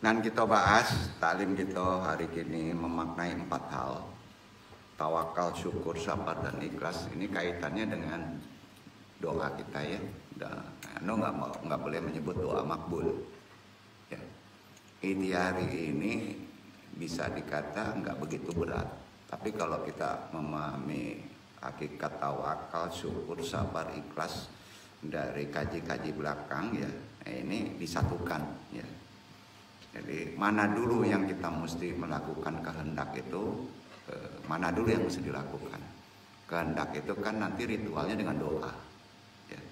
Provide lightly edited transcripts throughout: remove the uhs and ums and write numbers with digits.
Dan kita bahas taklim kita hari ini memaknai 4 hal. Tawakal, syukur, sabar, dan ikhlas. Ini kaitannya dengan doa kita ya. Nggak boleh menyebut doa makbul. Ya. Ini hari ini bisa dikata nggak begitu berat. Tapi kalau kita memahami hakikat tawakal, syukur, sabar, ikhlas dari kaji-kaji belakang ya, ini disatukan ya. Jadi mana dulu yang kita mesti melakukan kehendak itu, mana dulu yang mesti dilakukan. Kehendak itu kan nanti ritualnya dengan doa. Ya.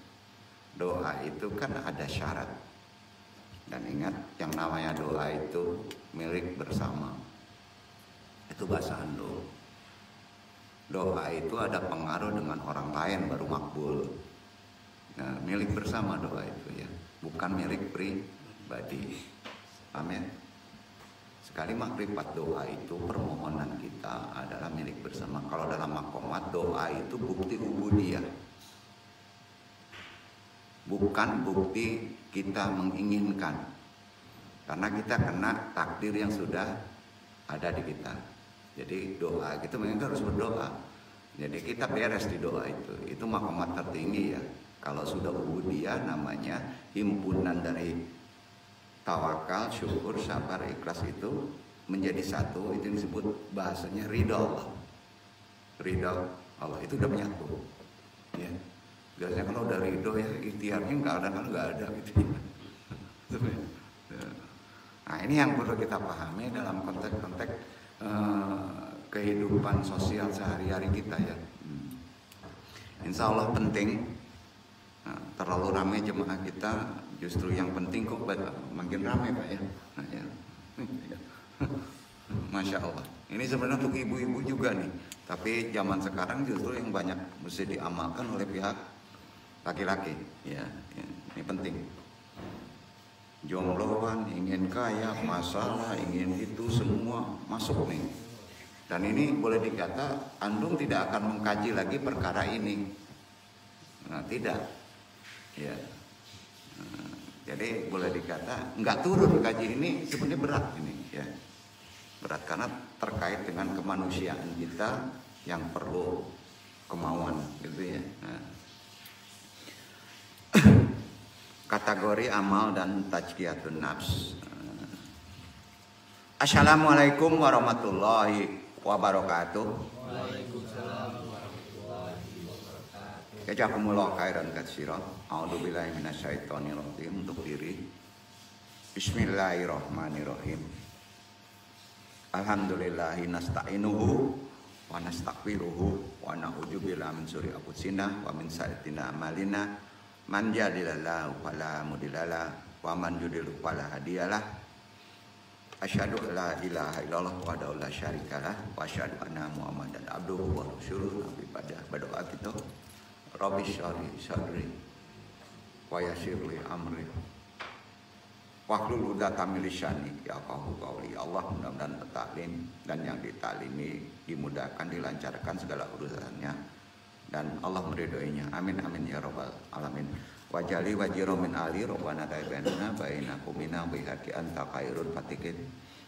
Doa itu kan ada syarat. Dan ingat yang namanya doa itu milik bersama. Itu bahasa Indo. Doa itu ada pengaruh dengan orang lain baru makbul. Nah, milik bersama doa itu ya, bukan milik pribadi. Amin. Sekali makrifat doa itu permohonan kita adalah milik bersama. Kalau dalam makomat doa itu bukti ubudiyah, bukan bukti kita menginginkan. Karena kita kena takdir yang sudah ada di kita. Jadi doa kita memang harus berdoa. Jadi kita beres di doa itu. Itu makomat tertinggi ya. Kalau sudah ubudiyah namanya himpunan dari tawakal, syukur, sabar, ikhlas itu menjadi satu. Itu disebut bahasanya ridha Allah. Ridha Allah itu udah menyatu. Ya. Biasanya kalau udah ridho ya ikhtiarnya nggak ada gitu. Nah ini yang perlu kita pahami dalam konteks kehidupan sosial sehari-hari kita ya. Insya Allah penting. Nah, terlalu ramai jemaah kita, justru yang penting kok makin ramai Pak ya. Nah, ya. Masya Allah. Ini sebenarnya untuk ibu-ibu juga nih. Tapi zaman sekarang justru yang banyak mesti diamalkan oleh pihak laki-laki. Ya, ini penting. Jombloan, ingin kaya, masalah, ingin itu semua masuk nih. Dan ini boleh dikata Andung tidak akan mengkaji lagi perkara ini. Nah, tidak. Ya. Jadi boleh dikata nggak turun kaji ini sebenarnya berat ini ya. Berat karena terkait dengan kemanusiaan kita yang perlu kemauan gitu ya. Nah. Kategori amal dan tazkiyatun nafs. Assalamualaikum warahmatullahi wabarakatuh. Waalaikumsalam warahmatullahi wabarakatuh. Jazakumullah khairan katsiran. A'udzubillahi minasyaitonir rajim. Untuk diri. Bismillahirrahmanirrahim. Alhamdulillahi nasta'inuhu wa nastaghfiruhu wa na'udzu billahi min syururi anfusina wa min sayyiati a'malina. Man yahdihillahu fala mudhillalah wa man yudhlil fala hadiyalah. Asyhadu an la ilaha illallah wahdahu la syarikalah wa asyhadu anna Muhammadan abduhu wa rasuluh. Pada berdoa kita, Rabbi shrah li sadri wa yassir li amri wahlul 'uqdatam min lisani yafqahu qawli. Allah mudah-mudahan taklim dan yang ditaklimi dimudahkan, dilancarkan segala urusannya dan Allah meridhoinya. Amin amin ya rabbal alamin. Wajali wajiro min ali robbana taibana bainakum minna bihaqi anta khairul fatikin.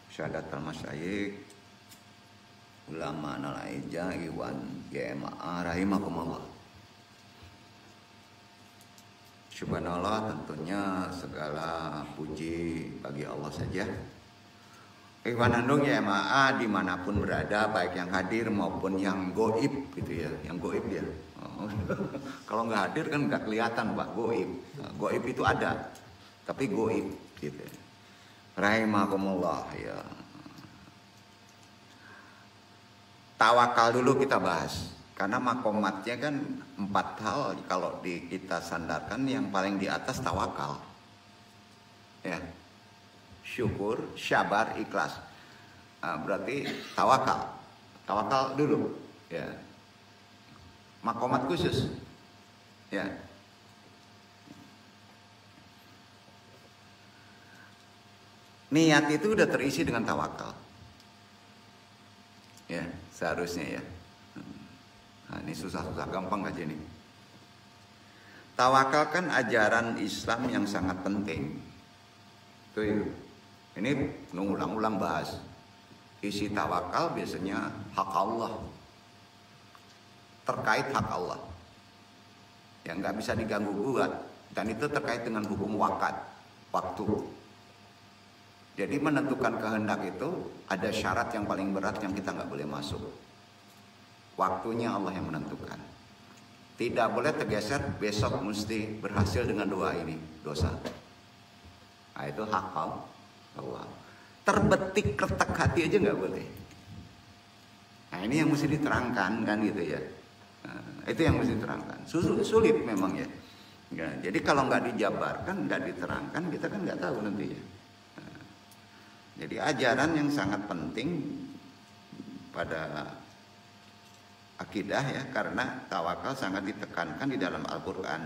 Syahadatul masyayikh ulama nalaija iwan jamaah rahimakumullah. Subhanallah, tentunya segala puji bagi Allah saja. Ikhwan Andung ya jamaah dimanapun berada, baik yang hadir maupun yang goib gitu ya, yang goib ya. Kalau nggak hadir kan nggak kelihatan Pak, goib. Goib itu ada, tapi goib gitu. Rahimakumullah ya. Tawakal dulu kita bahas. Karena makomatnya kan 4 hal kalau kita sandarkan yang paling di atas tawakal. Ya. Syukur, sabar, ikhlas. Nah, berarti tawakal. Tawakal dulu, ya. Makomat khusus. Ya. Niat itu udah terisi dengan tawakal. Ya, seharusnya ya. Nah, ini susah-susah, gampang aja nih. Tawakal kan ajaran Islam yang sangat penting. Tuh, Ini mengulang-ulang bahas. Isi tawakal biasanya hak Allah, terkait hak Allah yang nggak bisa diganggu gugat, dan itu terkait dengan hukum waktu. Jadi menentukan kehendak itu ada syarat yang paling berat yang kita nggak boleh masuk. Waktunya Allah yang menentukan. Tidak boleh tergeser, besok mesti berhasil dengan doa ini, dosa. Nah itu hak Allah. Terbetik retak hati aja nggak boleh. Nah ini yang mesti diterangkan kan gitu ya. Nah, itu yang mesti diterangkan. Sulit memang ya. Ya, jadi kalau nggak dijabarkan, nggak diterangkan, kita kan nggak tahu nanti ya. Nah, jadi ajaran yang sangat penting pada akidah ya, karena tawakal sangat ditekankan di dalam Al-Quran.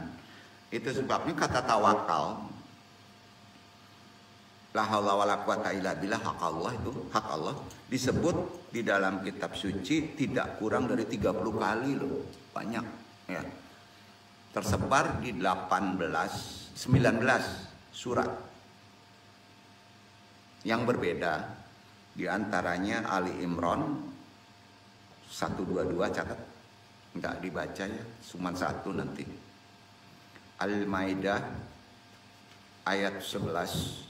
Itu sebabnya kata tawakal, la haula wala quwata illa billah, hak Allah itu, hak Allah disebut di dalam kitab suci tidak kurang dari 30 kali loh. Banyak ya. Tersebar di 19 surat yang berbeda. Di antaranya Ali Imran 122, catat, nggak dibaca ya, cuma satu nanti. Al-Maidah ayat 11,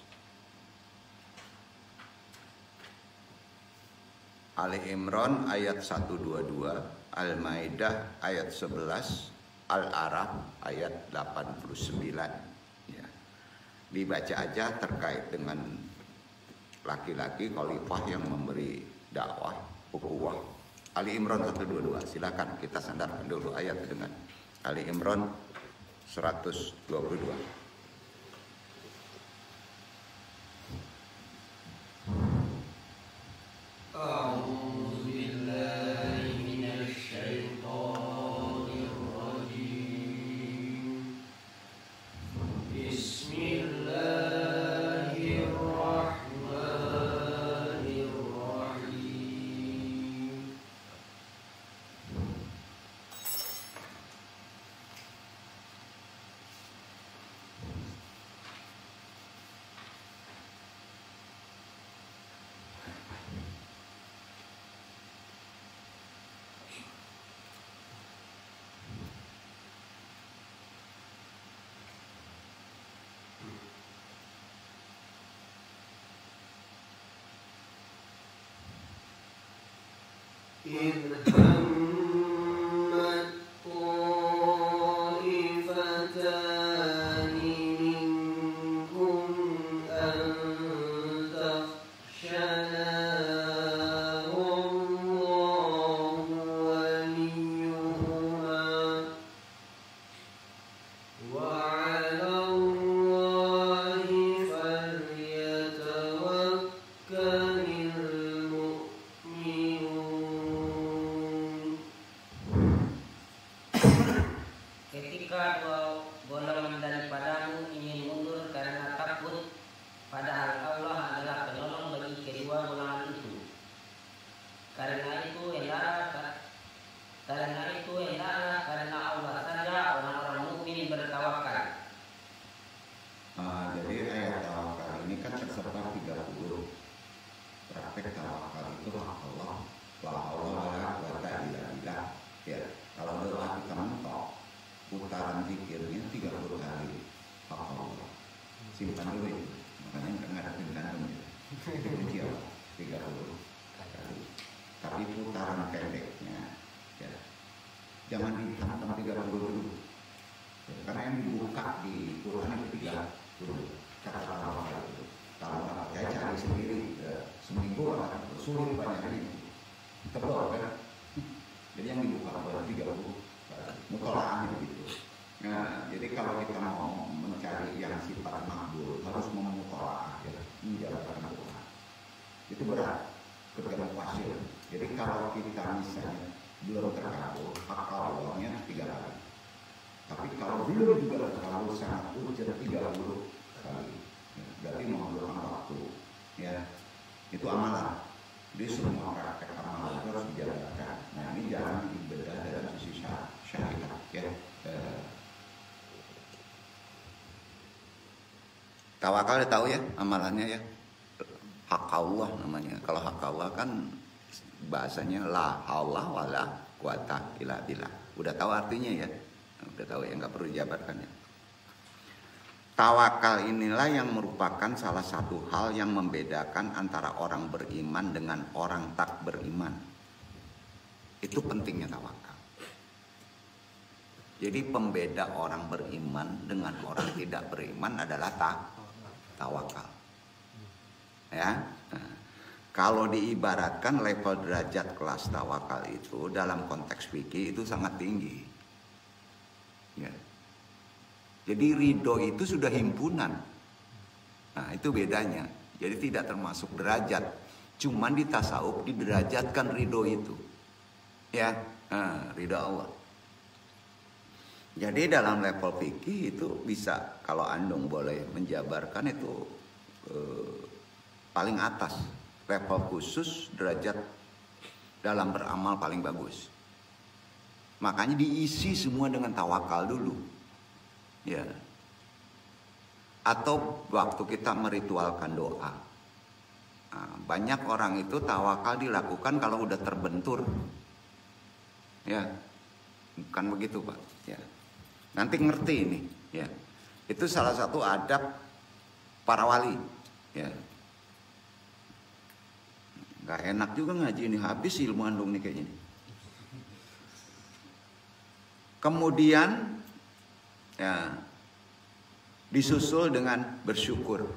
Ali Imran ayat 122, Al-Maidah ayat 11, Al-Araf ayat 89 ya. Dibaca aja terkait dengan laki-laki khalifah yang memberi dakwah ukhuwah. Ali Imran 122, silakan kita sandarkan dulu ayat dengan Ali Imran 122. إذ همت طائفتان منكم أن تفشلا والله وليهما وعلى الله فليتوكل Jadi ayat tawakal ini kan tersebar 30. Praktek tawakal itu hak Allah. La haula wala quwata illa billah. Ya, kalau doa kita mentok, putaran zikirnya 30 kali hak Allah. Simpan dulu itu. Makanya ngadepin gantung ya. Itu kecil 30 kali. Tapi putaran pendeknya ya, jangan dihantam 30 dulu. Karena yang dibuka di Quran itu 30 kata tawakal itu. Kalau nggak percaya cari sendiri, seminggu akan sulit banyak ini. Tebal kan? Jadi yang dibuka baru 30 mutolaah gitu. Nah, jadi kalau kita mau mencari yang sifat makbul harus memutolaah ya, menjalankan doa. Itu berat, bergantung pasir. Jadi kalau kita misalnya belum terkabul, hak Allahnya 3 kali. Tapi kalau belum juga terkabul sangat ujar 30 kali. Berarti memerlukan waktu. Ya, itu amalan. Jadi semua praktek amalan itu harus dijalankan. Nah ini jangan dibedah dalam sisi syariat. Ya. Tawakal tahu ya amalannya ya. hak Allah namanya. Kalau hak Allah kan bahasanya la haula wala quwata illa billah. Udah tahu artinya ya? Udah tahu ya, nggak perlu dijabarkan ya. Tawakal inilah yang merupakan salah satu hal yang membedakan antara orang beriman dengan orang tak beriman. Itu pentingnya tawakal. Jadi pembeda orang beriman dengan orang tidak beriman adalah tawakal. Ya. Nah, kalau diibaratkan level derajat kelas tawakal itu dalam konteks fikih itu sangat tinggi. Ya. Jadi ridho itu sudah himpunan. Nah itu bedanya. Jadi tidak termasuk derajat. Cuman di tasawuf diderajatkan ridho itu. Ya, ridho Allah. Jadi dalam level fikih itu bisa, kalau Andung boleh menjabarkan itu paling atas. Level khusus derajat dalam beramal paling bagus. Makanya diisi semua dengan tawakal dulu. Ya. Atau waktu kita meritualkan doa. Nah, banyak orang itu tawakal dilakukan kalau udah terbentur. Ya. Bukan begitu, Pak. Ya. Nanti ngerti ini, ya. Itu salah satu adab para wali, ya. Gak enak juga ngaji ini, habis ilmu Andung nih kayaknya. Kemudian ya, disusul dengan bersyukur.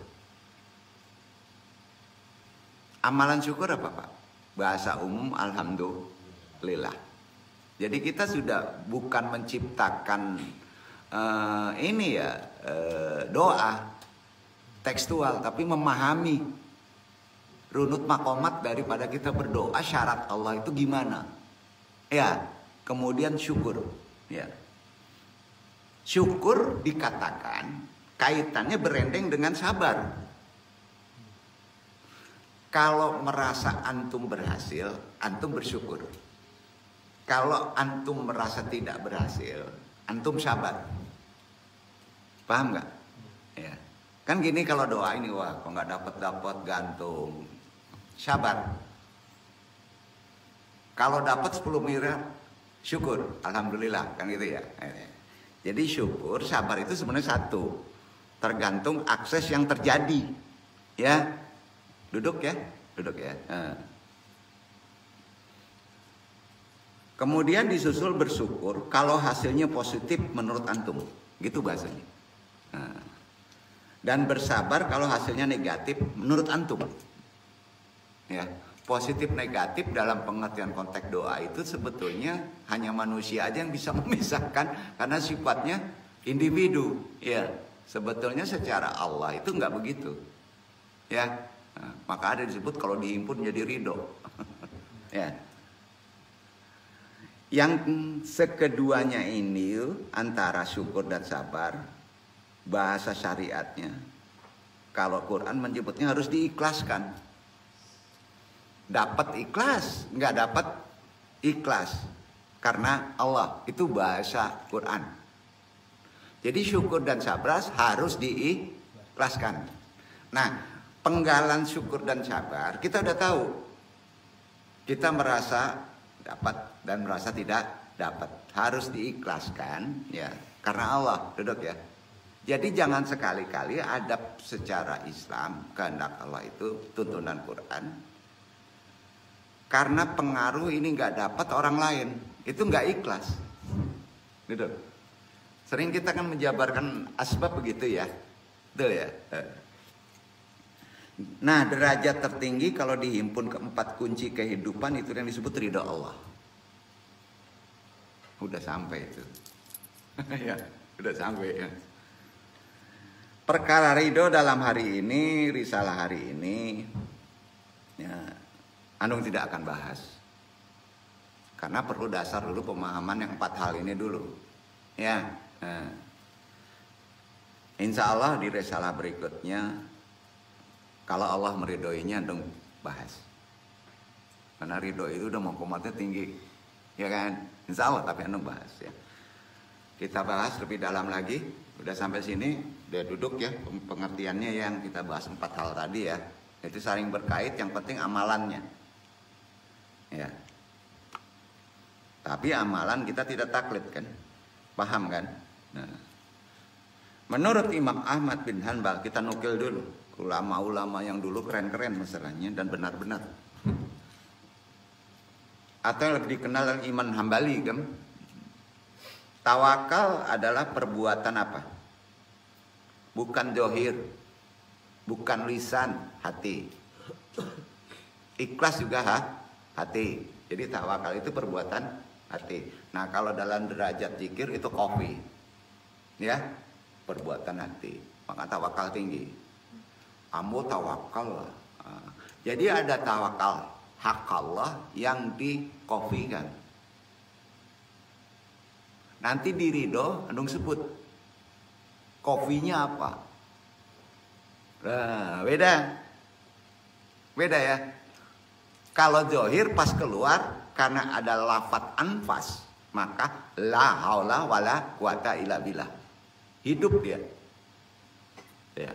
Amalan syukur apa, Pak? Bahasa umum alhamdulillah. Jadi kita sudah bukan menciptakan doa tekstual, tapi memahami runut makomat daripada kita berdoa. Syarat Allah itu gimana? Ya, kemudian syukur. Ya. Syukur dikatakan kaitannya berendeng dengan sabar. Kalau merasa antum berhasil, antum bersyukur. Kalau antum merasa tidak berhasil, antum sabar. Paham nggak? Ya. Kan gini kalau doa ini, wah kok nggak dapat gantung. Sabar. Kalau dapat 10 miliar, syukur. Alhamdulillah, kan gitu ya. Jadi syukur, sabar itu sebenarnya satu. Tergantung akses yang terjadi. Ya. Duduk ya. Kemudian disusul bersyukur kalau hasilnya positif menurut antum. Gitu bahasanya. Dan bersabar kalau hasilnya negatif menurut antum. Ya. Positif negatif dalam pengertian konteks doa itu sebetulnya hanya manusia aja yang bisa memisahkan karena sifatnya individu. Ya, sebetulnya secara Allah itu nggak begitu. Ya, maka ada disebut kalau dihimpun jadi ridho. Ya. Yang sekeduanya ini antara syukur dan sabar, bahasa syariatnya, kalau Quran menyebutnya harus diikhlaskan. Dapat ikhlas, nggak dapat ikhlas. Karena Allah, itu bahasa Quran. Jadi syukur dan sabar harus diikhlaskan. Nah, penggalan syukur dan sabar, kita udah tahu. Kita merasa dapat dan merasa tidak dapat. Harus diikhlaskan, ya. Karena Allah, duduk ya. Jadi jangan sekali-kali adab secara Islam, kehendak Allah itu tuntunan Quran. Karena pengaruh ini nggak dapat orang lain, itu nggak ikhlas, gitu. Sering kita kan menjabarkan asbab begitu ya, betul ya. Nah derajat tertinggi kalau dihimpun keempat kunci kehidupan itu yang disebut ridho Allah. Udah sampai itu, ya, udah sampai ya. Perkara ridho dalam hari ini, risalah hari ini, ya. Andung tidak akan bahas. Karena perlu dasar dulu pemahaman yang 4 hal ini dulu. Ya. Insya Allah di risalah berikutnya, kalau Allah meridhoinya Andung bahas. Karena ridho itu udah makomatnya tinggi. Ya kan? Insya Allah tapi Andung bahas ya. Kita bahas lebih dalam lagi. Udah sampai sini, udah duduk ya. Pengertiannya yang kita bahas 4 hal tadi ya. Itu saling berkait, yang penting amalannya. Ya. Tapi amalan kita tidak taklid kan? Paham kan? Nah. Menurut Imam Ahmad bin Hanbal, kita nukil dulu. Ulama-ulama yang dulu keren-keren masalahnya dan benar-benar. Atau yang lebih dikenal dengan Imam Hambali kan? Tawakal adalah perbuatan apa? Bukan zahir, bukan lisan, hati. Ikhlas juga hati. Jadi tawakal itu perbuatan hati. Nah, kalau dalam derajat zikir itu kofi. Ya, perbuatan hati. Maka tawakal tinggi. Ambo tawakal lah. Jadi ada tawakal hak Allah yang dikofikan. Nanti di ridho andung sebut kofinya apa. Nah, beda ya. Kalau zohir pas keluar karena ada lafat anfas, maka la haula wala quwata illa billah. Hidup dia. Ya.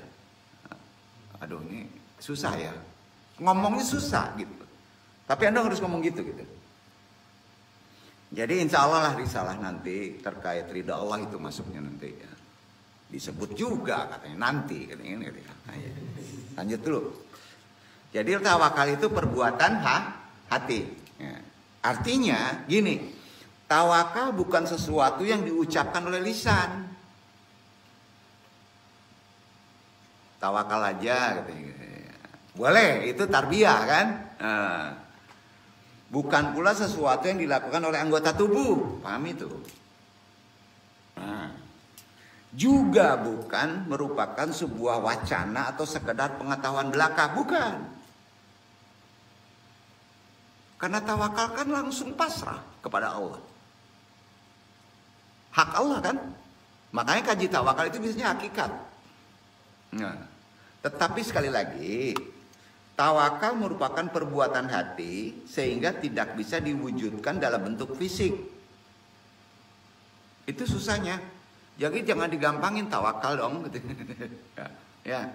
Aduh, ini susah ya. Ngomongnya susah gitu. Tapi Anda harus ngomong gitu. Jadi insya Allah lah risalah nanti terkait ridha Allah itu masuknya nanti ya. Disebut juga katanya nanti katanya. Nah, ya. Lanjut dulu. Jadi tawakal itu perbuatan hati. Ya. Artinya gini, tawakal bukan sesuatu yang diucapkan oleh lisan. Tawakal aja katanya. Boleh, itu tarbiyah kan? Nah. Bukan pula sesuatu yang dilakukan oleh anggota tubuh. Paham itu? Nah. Juga bukan merupakan sebuah wacana atau sekedar pengetahuan belaka. Bukan. Karena tawakal kan langsung pasrah kepada Allah. Hak Allah kan? Makanya kaji tawakal itu biasanya hakikat. Nah, tetapi sekali lagi, tawakal merupakan perbuatan hati sehingga tidak bisa diwujudkan dalam bentuk fisik. Itu susahnya. Jadi jangan digampangin tawakal dong. Ya.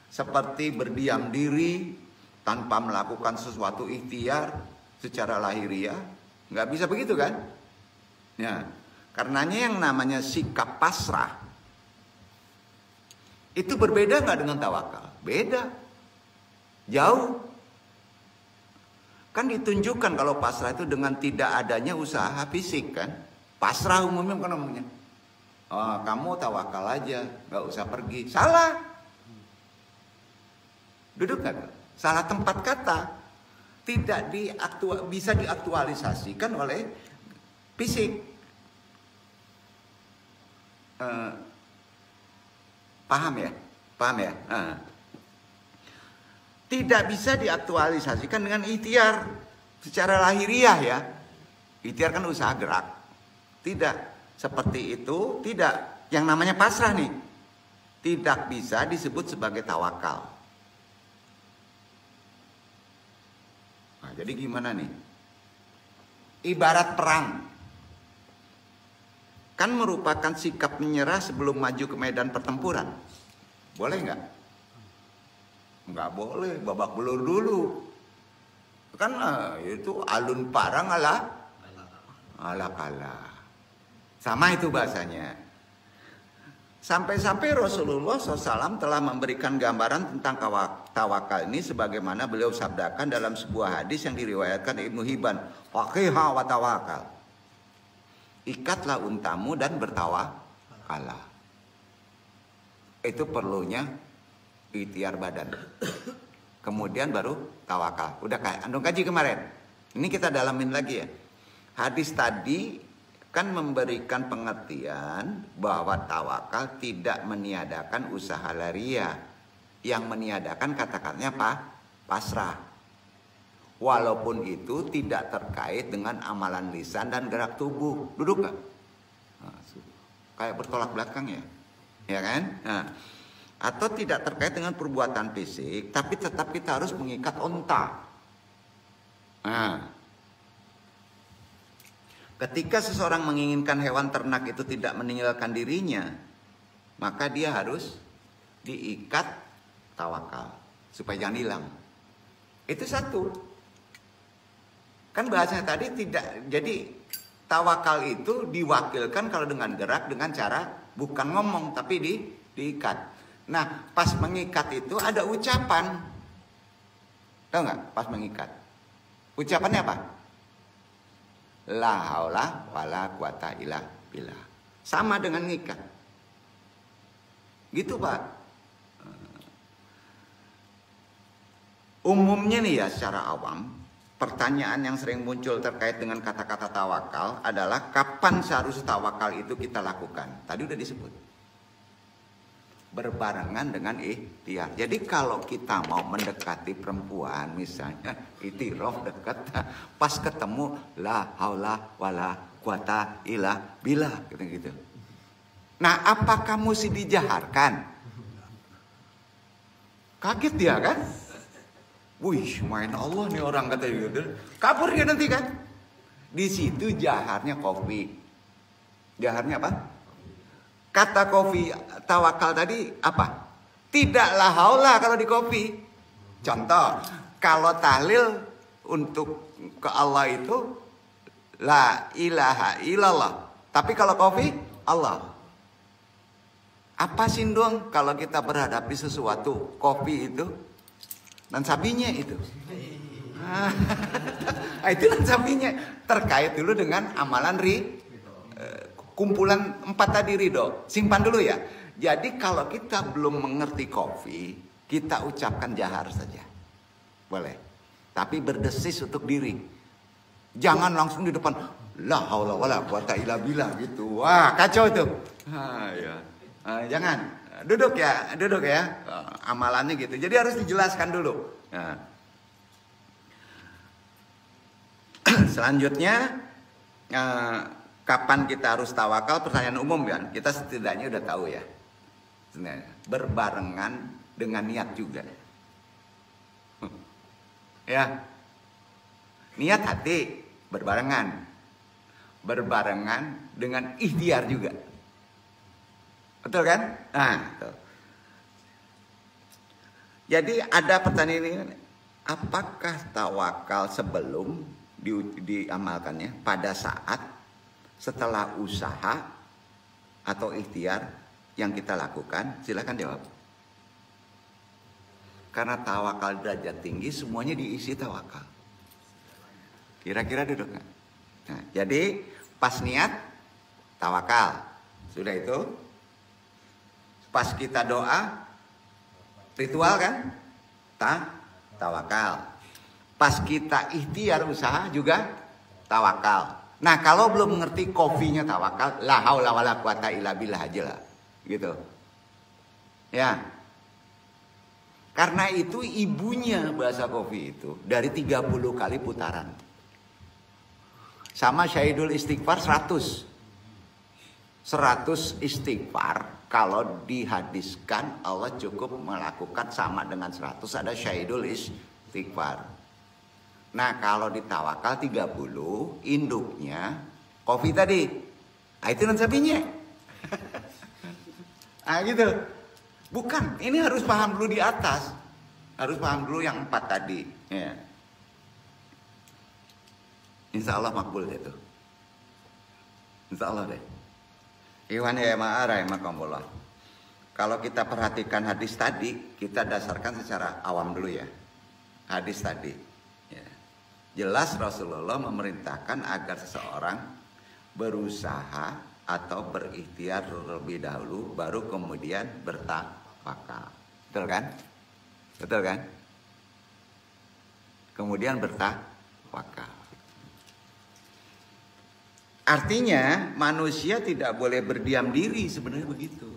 Seperti berdiam diri tanpa melakukan sesuatu ikhtiar secara lahiriah, nggak bisa begitu kan? Ya. Karenanya yang namanya sikap pasrah itu berbeda nggak dengan tawakal? Beda. Jauh. Kan ditunjukkan kalau pasrah itu dengan tidak adanya usaha fisik kan. Pasrah umumnya kan namanya. Oh, kamu tawakal aja, gak usah pergi. Salah. Duduk kan? Salah tempat kata. Tidak bisa diaktualisasikan oleh fisik. Paham ya? Paham ya? Tidak bisa diaktualisasikan dengan ikhtiar secara lahiriah ya. Ikhtiar kan usaha gerak. Tidak seperti itu, tidak. Yang namanya pasrah nih, tidak bisa disebut sebagai tawakal. Nah, jadi gimana nih? Ibarat perang. Kan merupakan sikap menyerah sebelum maju ke medan pertempuran. Boleh nggak? Nggak boleh, babak belur dulu. Kan itu alun parang ala kala. Sama itu bahasanya. Sampai-sampai Rasulullah SAW telah memberikan gambaran tentang tawakal ini sebagaimana beliau sabdakan dalam sebuah hadis yang diriwayatkan Ibnu Hibban. Waqiha wa tawakal. Ikatlah untamu dan bertawakallah. Itu perlunya ikhtiar badan. Kemudian baru tawakal. Udah andong kaji kemarin. Ini kita dalamin lagi ya. Hadis tadi kan memberikan pengertian bahwa tawakal tidak meniadakan usaha lahiriah. Yang meniadakan kata-katanya pasrah. Walaupun itu tidak terkait dengan amalan lisan dan gerak tubuh. Duduk gak? Nah, kayak bertolak belakang ya. Ya kan? Nah, atau tidak terkait dengan perbuatan fisik, tapi tetap kita harus mengikat onta. Nah, ketika seseorang menginginkan hewan ternak itu tidak meninggalkan dirinya, maka dia harus diikat tawakal. supaya jangan hilang. Itu satu. Kan bahasanya tadi tidak, jadi tawakal itu diwakilkan kalau dengan gerak dengan cara bukan ngomong tapi diikat. Nah, pas mengikat itu ada ucapan. Tahu nggak? Pas mengikat. Ucapannya apa? La haula wala quwata illa billah. Sama dengan ngikat. Gitu, Pak. Umumnya nih ya secara awam, pertanyaan yang sering muncul terkait dengan kata-kata tawakal adalah kapan seharusnya tawakal itu kita lakukan. Tadi udah disebut. Berbarengan dengan ikhtiar. Jadi kalau kita mau mendekati perempuan misalnya itiraf dekat, pas ketemu la haula wala quwata illa billah gitu. Nah, apakah mesti dijaharkan? Kaget dia kan? Wih, main Allah nih orang kata gitu. Kabur dia nanti kan? Di situ jaharnya kopi. Jaharnya apa? Kata kopi tawakal tadi apa? Tidaklah haula kalau di kopi. Contoh, kalau tahlil untuk ke Allah itu la ilaha illallah. Tapi kalau kopi Allah. Apa sih dong kalau kita berhadapi sesuatu kopi itu dan sapinya itu? Itu dan sapinya terkait dulu dengan amalan kumpulan 4 tadi ridho. Simpan dulu ya. Jadi kalau kita belum mengerti kopi, kita ucapkan jahar saja. Boleh. Tapi berdesis untuk diri. Jangan langsung di depan la haula wala quwata illa billah gitu. Wah, kacau itu. Ya. Jangan. Duduk ya. Amalannya gitu. Jadi harus dijelaskan dulu. Nah. Selanjutnya kapan kita harus tawakal? Pertanyaan umum kan. Kita setidaknya udah tahu ya. Berbarengan dengan niat juga. Ya. Niat hati berbarengan. Berbarengan dengan ikhtiar juga. Betul kan? Nah, betul. Jadi ada pertanyaan ini, apakah tawakal sebelum diamalkannya pada saat setelah usaha atau ikhtiar yang kita lakukan? Silakan jawab. Karena tawakal derajat tinggi semuanya diisi tawakal. Kira-kira duduk nggak? Nah, jadi pas niat tawakal. Sudah itu. Pas kita doa ritual kan? Tawakal. Pas kita ikhtiar usaha juga tawakal. Nah, kalau belum mengerti kopinya tawakal, la haula wala quwata illa billah aja lah. Gitu. Ya. Karena itu ibunya bahasa kopi itu dari 30 kali putaran. Sama syahidul istighfar 100. 100 istighfar kalau dihadiskan Allah cukup melakukan sama dengan 100 ada syahidul istighfar. Nah, kalau ditawakal 30 induknya kopi tadi. Nah, itu non sapinya. Ah gitu. Bukan, ini harus paham dulu di atas. Harus paham dulu yang 4 tadi, ya. Insya Allah makbul deh tuh. Insya Allah deh. Iwan ya ma'arahimakumullah. Kalau kita perhatikan hadis tadi, kita dasarkan secara awam dulu ya. Hadis tadi. Ya. Jelas Rasulullah memerintahkan agar seseorang berusaha atau berikhtiar terlebih dahulu, baru kemudian bertawakal. Betul kan? Betul kan? Kemudian bertawakal. Artinya manusia tidak boleh berdiam diri, sebenarnya begitu.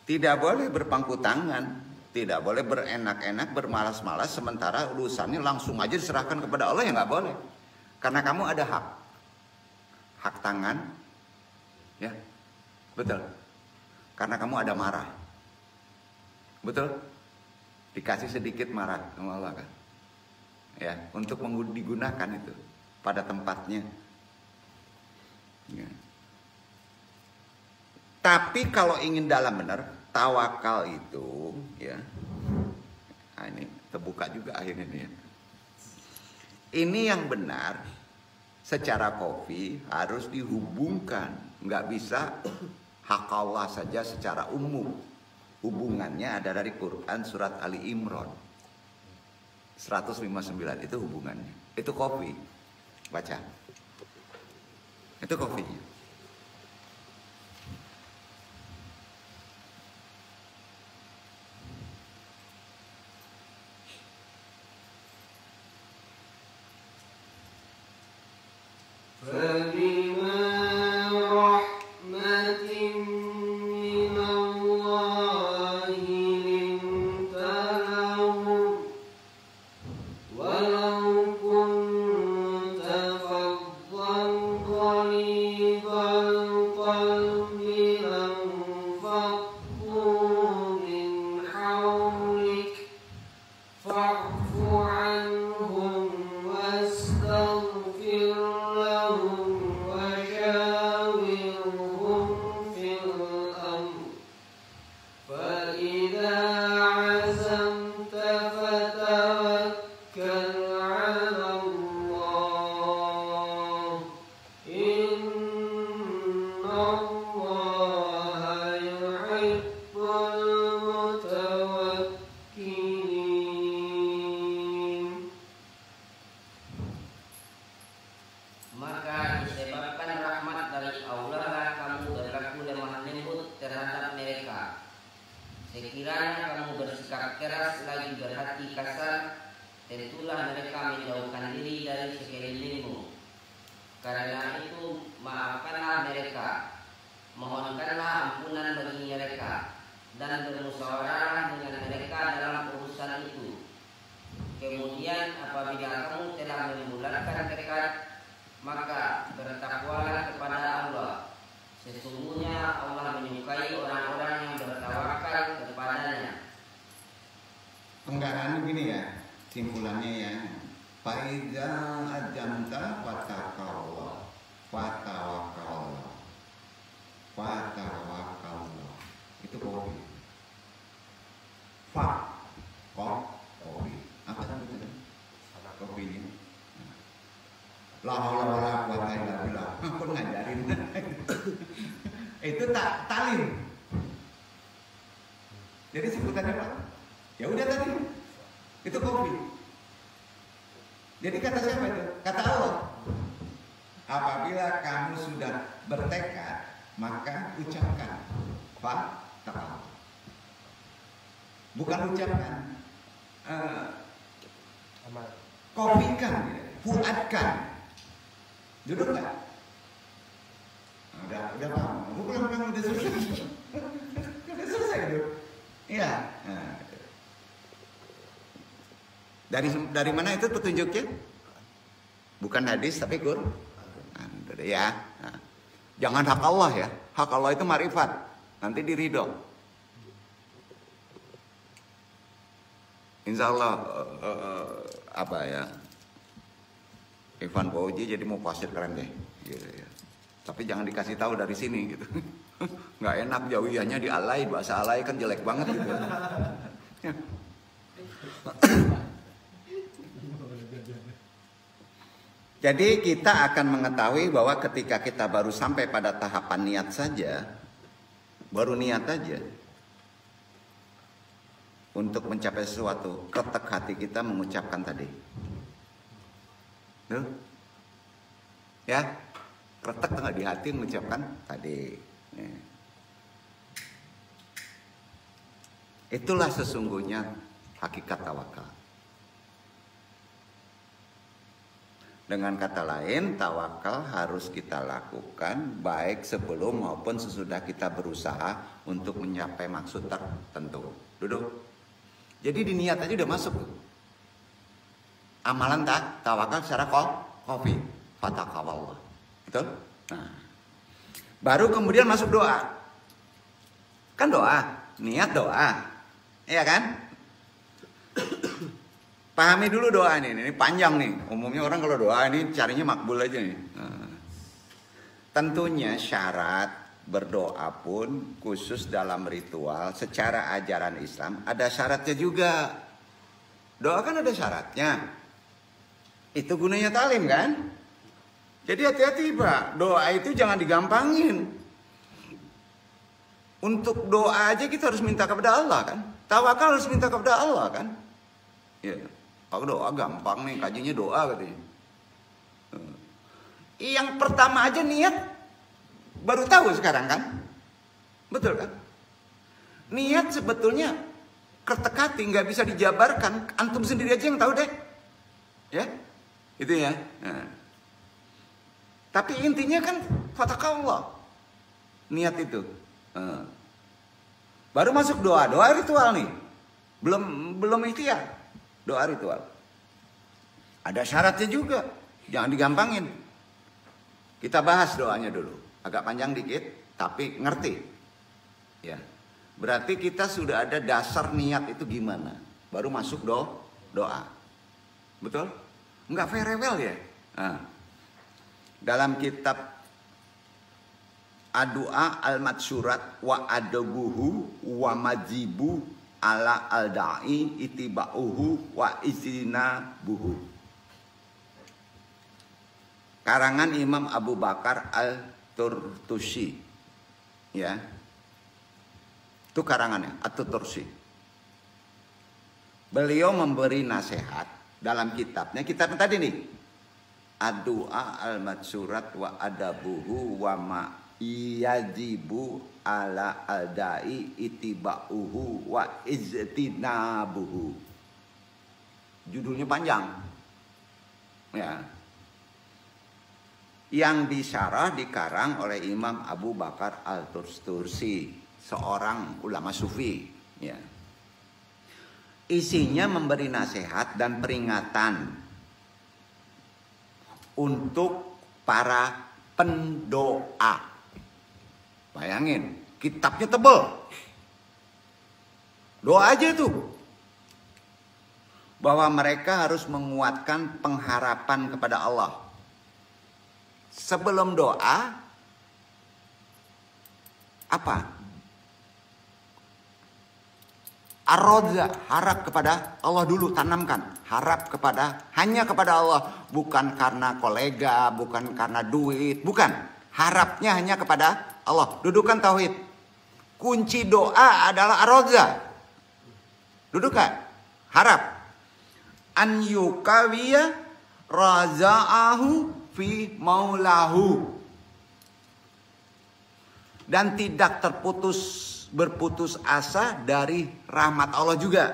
Tidak boleh berpangku tangan, tidak boleh berenak-enak, bermalas-malas, sementara urusannya langsung aja diserahkan kepada Allah, ya nggak boleh. Karena kamu ada hak tangan, ya betul. Karena kamu ada marah, betul. Dikasih sedikit marah sama Allah kan. Ya, untuk digunakan itu pada tempatnya. Ya. Tapi kalau ingin dalam benar, tawakal itu ya. Nah, ini terbuka juga akhirnya nih. Ini yang benar secara kofi harus dihubungkan, nggak bisa hak Allah saja secara umum. Hubungannya ada dari Quran surat Ali Imran 159, itu hubungannya. Itu kofi. Baca. Itu kofinya. فبما رحمة من الله لنت لهم ولو كنت فظا غليظ القلب لانفضوا من حولك فاعف عنهم واستغفر لهم وشاورهم في الأمر فإذا عزمت فتوكل على الله إن الله يحب المتوكلين. Maka disebabkan rahmat dari Allah kamu berlaku lemah lembut terhadap mereka. Sekiranya kamu bersikap keras lagi berhati kasar, tentulah mereka menjauhkan diri dari sekelilingmu. Karena itu maafkanlah mereka, mohonkanlah ampunan bagi mereka, dan bermusyawarah dengan mereka dalam urusan itu. Kemudian apabila kamu telah membulatkan tekad, maka bertakwalah kepada Allah. Sesungguhnya Allah menyukai orang-orang yang bertawakal kepadanya. Penggaraan begini ya, simpulannya ya. Faiza ajamta fatakallah, fatawakallah, fatawakallah. Itu kopi. Kopi. Apa itu? Kopi ini. La haula wala quwata illa billah. Kok ngajarin? Itu talim. Jadi sebutannya apa? Ya udah tadi. Itu kopi. Jadi kata siapa itu? Kata Allah. Apabila kamu sudah bertekad, maka ucapkan fataqwa. Bukan ucapkan. Kopikan, fuadkan. Duduk nggak? Udah paham. Bukan udah selesai. Udah selesai itu. Iya. Nah. Dari mana itu petunjuknya? Bukan hadis tapi Quran. Ya. Nah. Jangan hak Allah ya. Hak Allah itu marifat. Nanti diridho. Insya Allah apa ya? Ivan Fauzi jadi mau pasir keren deh, gitu ya. Tapi jangan dikasih tahu dari sini gitu. Nggak enak jauhiannya di alay, bahasa alay kan jelek banget gitu. Jadi kita akan mengetahui bahwa ketika kita baru sampai pada tahapan niat saja, baru niat aja untuk mencapai sesuatu, ketek hati kita mengucapkan tadi. Tuh. Ya, kretek nggak di hati mengucapkan tadi. Itulah sesungguhnya hakikat tawakal. Dengan kata lain, tawakal harus kita lakukan baik sebelum maupun sesudah kita berusaha untuk mencapai maksud tertentu. Duduk. Jadi di niat aja udah masuk. Amalan tawakal secara kofi, fatakawallah. Betul? Nah, baru kemudian masuk doa. Kan doa, niat doa. Iya kan? Pahami dulu doa ini panjang nih. Umumnya orang kalau doa ini carinya makbul aja nih. Nah, tentunya syarat berdoa pun khusus dalam ritual secara ajaran Islam ada syaratnya juga. Doa kan ada syaratnya. Itu gunanya talim kan? Jadi hati-hati Pak, doa itu jangan digampangin. Untuk doa aja kita harus minta kepada Allah kan? Tawakal harus minta kepada Allah kan? Ya, kalau doa gampang nih, kajinya doa katanya. Yang pertama aja niat baru tahu sekarang kan? Betul kan? Niat sebetulnya kertek-hati nggak bisa dijabarkan, antum sendiri aja yang tahu deh. Ya, itu ya. Nah. Tapi intinya kan fatakallah. Niat itu. Baru masuk doa ritual nih. Belum ikhtiar. Doa ritual. Ada syaratnya juga. Jangan digampangin. Kita bahas doanya dulu. Agak panjang dikit, tapi ngerti. Ya. Berarti kita sudah ada dasar niat itu gimana. Baru masuk doa. Betul? Enggak very well ya. Nah. Dalam kitab Ad-Du'a al-Matsurat wa adabuhu wa majibu ala al-da'i itiba'uhu wa izinabuhu. Karangan Imam Abu Bakar al-Turtusi. Ya. Itu karangannya, At-Turtusi. Beliau memberi nasihat dalam kitabnya, kitab tadi nih. Ad-Du'a al-Matsurat wa adabuhu wa yajibu ala al-da'i itiba'uhu wa iztinabuhu. Judulnya panjang. Ya. Yang disyarah dikarang oleh Imam Abu Bakar al-Turtusi, seorang ulama sufi. Ya. Isinya memberi nasihat dan peringatan untuk para pendoa. Bayangin, kitabnya tebal. Doa aja tuh. Bahwa mereka harus menguatkan pengharapan kepada Allah. Sebelum doa, apa? Ar-Radza, harap kepada Allah dulu, tanamkan. Harap hanya kepada Allah. Bukan karena kolega, bukan karena duit, bukan. Harapnya hanya kepada Allah. Dudukan tauhid. Kunci doa adalah ar-radza. Dudukan. Harap. An yukawiya raza'ahu fi maulahu. Dan tidak berputus asa dari rahmat Allah juga.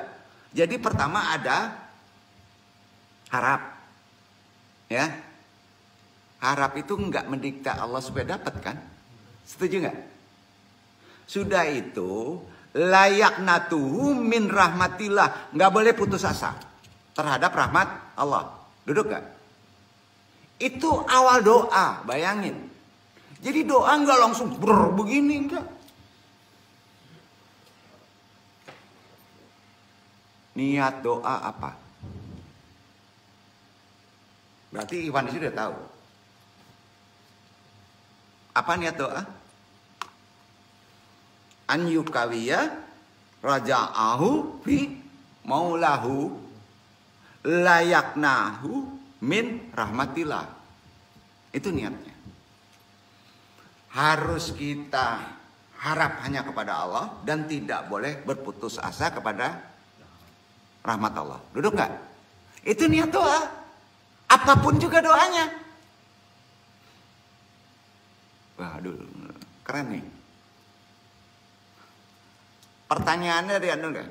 Jadi pertama ada harap. Ya. Harap itu enggak mendikte Allah supaya dapat kan? Setuju enggak? Sudah itu layak natuhu min rahmatillah, enggak boleh putus asa terhadap rahmat Allah. Duduk enggak? Itu awal doa, bayangin. Jadi doa enggak langsung begini enggak. Niat doa apa? Berarti Iwan sudah tahu. Apa niat doa? An yukawiya raja'ahu fi maulahu layaknahu min rahmatillah. Itu niatnya. Harus kita harap hanya kepada Allah dan tidak boleh berputus asa kepada rahmat Allah. Duduk gak? Itu niat doa. Apapun juga doanya. Waduh, keren nih. Pertanyaannya dari anu enggak?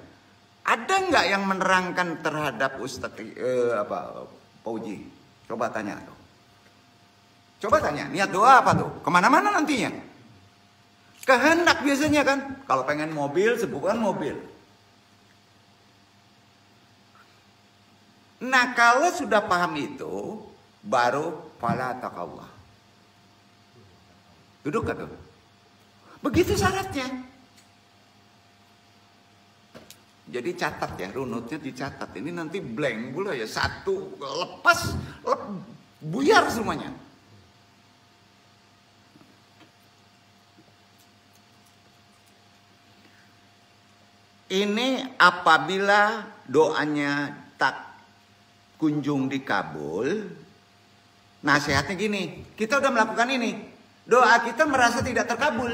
Ada nggak yang menerangkan terhadap Ustaz Pauji? Coba tanya tuh. Coba tanya, niat doa apa tuh? Kemana-mana nantinya? Kehendak biasanya kan? Kalau pengen mobil, sebutkan mobil. Nah kalau sudah paham itu, baru fala taqallah. Duduk kan tuh? Begitu syaratnya. Jadi catat ya, runutnya dicatat. Ini nanti blank pula ya, satu lepas, buyar semuanya. Ini apabila doanya tak kunjung dikabul, nasihatnya gini, kita udah melakukan ini, doa kita merasa tidak terkabul.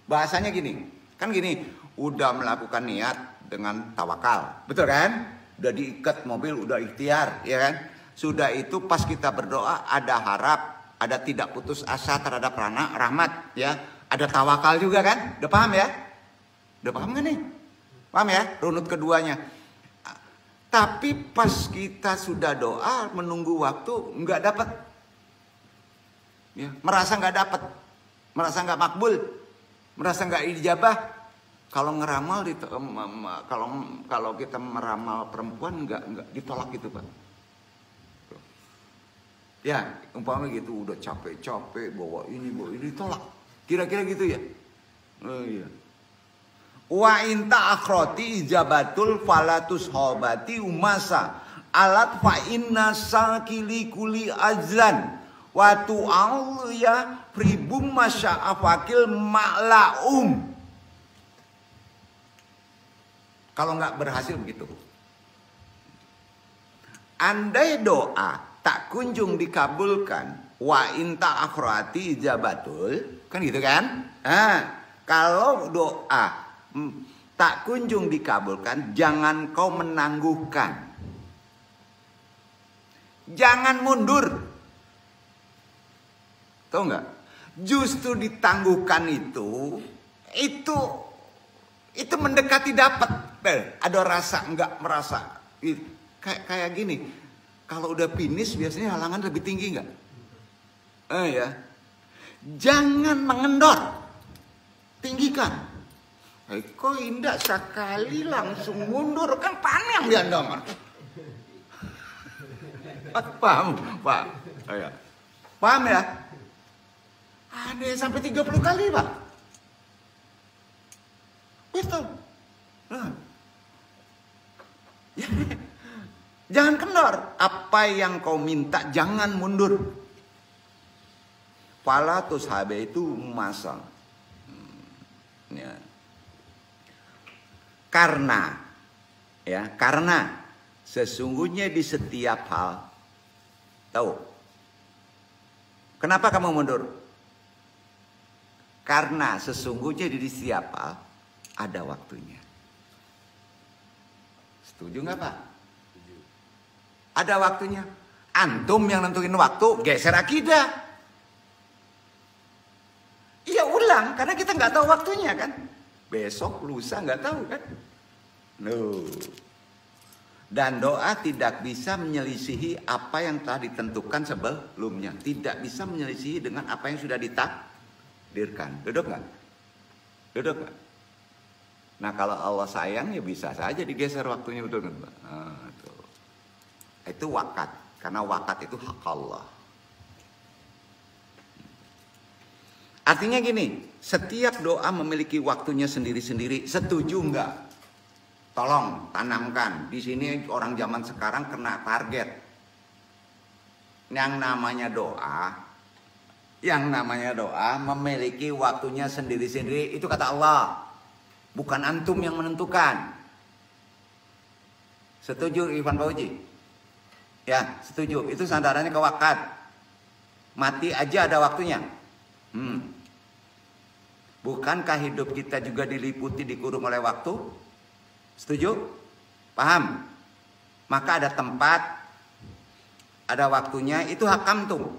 Bahasanya gini, kan gini, udah melakukan niat dengan tawakal, betul kan? Udah diikat mobil, udah ikhtiar, ya kan? Sudah itu pas kita berdoa ada harap, ada tidak putus asa terhadap rahmat, ya. Ada tawakal juga kan? Udah paham ya? Udah paham kan nih? Paham ya? Runut keduanya. Tapi pas kita sudah doa menunggu waktu nggak dapat, ya, merasa nggak dapat, merasa nggak makbul, merasa nggak dijabah. Kalau ngeramal kalau kita meramal perempuan nggak ditolak gitu Pak. Ya umpamanya gitu udah capek-capek bawa ini ditolak. Kira-kira gitu ya. Oh iya. Wa inta akhroti ijabatul falatus hobati umasa alat fa inna sakili kuli azlan watu al ya pribum masya afakil ma'laum. Kalau nggak berhasil begitu. Andai doa tak kunjung dikabulkan, wa inta akhrati ijabatul, kan gitu kan? Kalau doa tak kunjung dikabulkan, jangan kau menangguhkan, jangan mundur. Tahu nggak? Justru ditangguhkan itu mendekati dapat. Ada rasa nggak merasa. Kayak gini. Kalau udah finish biasanya halangan lebih tinggi nggak? Ya. Jangan mengendor, tinggikan. Kok indah sekali langsung mundur, kan panjang dia ndomar. Paham, Pak? Ya. Paham ya? Ada yang sampai 30 kali, Pak. Betul. Jangan kendor. Apa yang kau minta jangan mundur. Falatus habe itu masang. Ya. Karena sesungguhnya di setiap hal, tahu? Kenapa kamu mundur? Karena sesungguhnya di setiap hal ada waktunya. Setuju nggak Pak? Setuju. Ada waktunya. Antum yang nentuin waktu, geser akidah. Iya ulang, karena kita nggak tahu waktunya kan. Besok, lusa nggak tahu kan. Dan doa tidak bisa menyelisihi apa yang telah ditentukan sebelumnya. Tidak bisa menyelisihi dengan apa yang sudah ditakdirkan. Duduk nggak? Duduk nggak? Nah kalau Allah sayang ya bisa saja digeser waktunya, betul nggak? Itu wakat. Karena wakat itu hak Allah. Artinya gini, setiap doa memiliki waktunya sendiri-sendiri. Setuju nggak? Tolong tanamkan. Di sini orang zaman sekarang kena target. Yang namanya doa memiliki waktunya sendiri-sendiri. Itu kata Allah. Bukan antum yang menentukan. Setuju Ivan Fauji? Ya, setuju. Itu sandarannya ke wakat. Mati aja ada waktunya. Bukankah hidup kita juga diliputi, dikurung oleh waktu? Setuju? Paham? Maka ada tempat, ada waktunya, itu hak antum.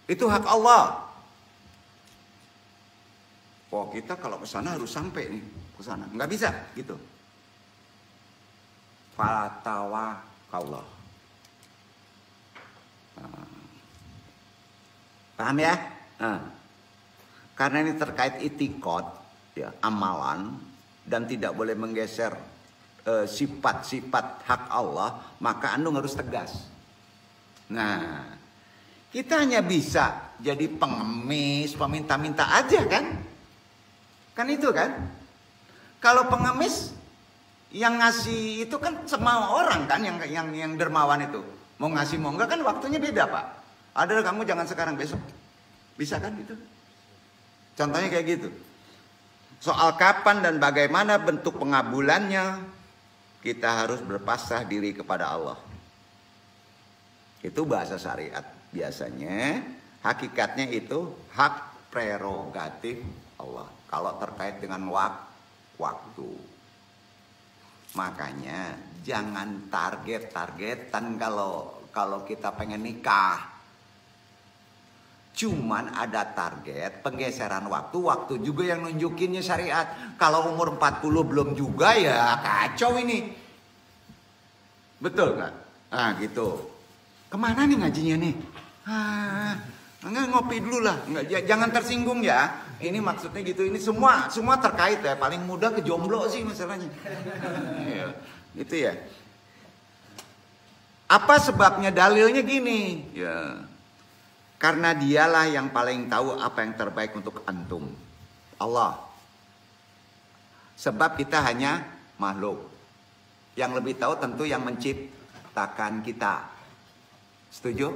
Itu hak Allah. Oh kita kalau ke sana harus sampai nih ke sana, nggak bisa gitu. Fatawakallah. Paham ya? Karena ini terkait itikad, ya, amalan, dan tidak boleh menggeser sifat-sifat hak Allah, maka andung harus tegas. Nah, kita hanya bisa jadi pengemis, peminta-minta aja kan? Kan itu kan? Kalau pengemis yang ngasih itu kan semua orang kan, yang dermawan itu. Mau ngasih mau enggak kan waktunya beda Pak. Ada kamu jangan sekarang besok. Bisa kan itu? Contohnya kayak gitu. Soal kapan dan bagaimana bentuk pengabulannya, kita harus berpasrah diri kepada Allah. Itu bahasa syariat. Biasanya hakikatnya itu hak prerogatif Allah. Kalau terkait dengan waktu. Makanya jangan target-targetan kalau kita pengen nikah. Cuman ada target penggeseran waktu juga yang nunjukinnya syariat. Kalau umur 40 belum juga ya kacau ini. Betul nggak? Ah gitu. Kemana nih ngajinya nih? Enggak, ngopi dulu lah. Enggak, jangan tersinggung ya. Ini maksudnya gitu. Ini semua terkait ya. Paling mudah ke jomblo sih masalahnya. Ya, gitu ya. Apa sebabnya? Dalilnya gini. Ya. Karena dialah yang paling tahu apa yang terbaik untuk antum. Allah. Sebab kita hanya makhluk. Yang lebih tahu tentu yang menciptakan kita. Setuju?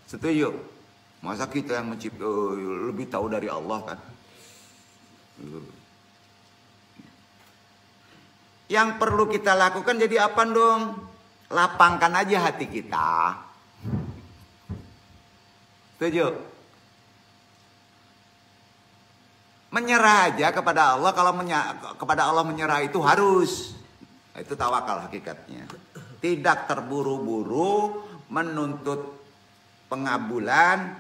Setuju? Masa kita yang lebih tahu dari Allah kan? Yang perlu kita lakukan jadi apa dong? Lapangkan aja hati kita. Setuju? Menyerah aja kepada Allah. Kalau kepada Allah menyerah itu harus. Itu tawakal hakikatnya. Tidak terburu-buru menuntut pengabulan.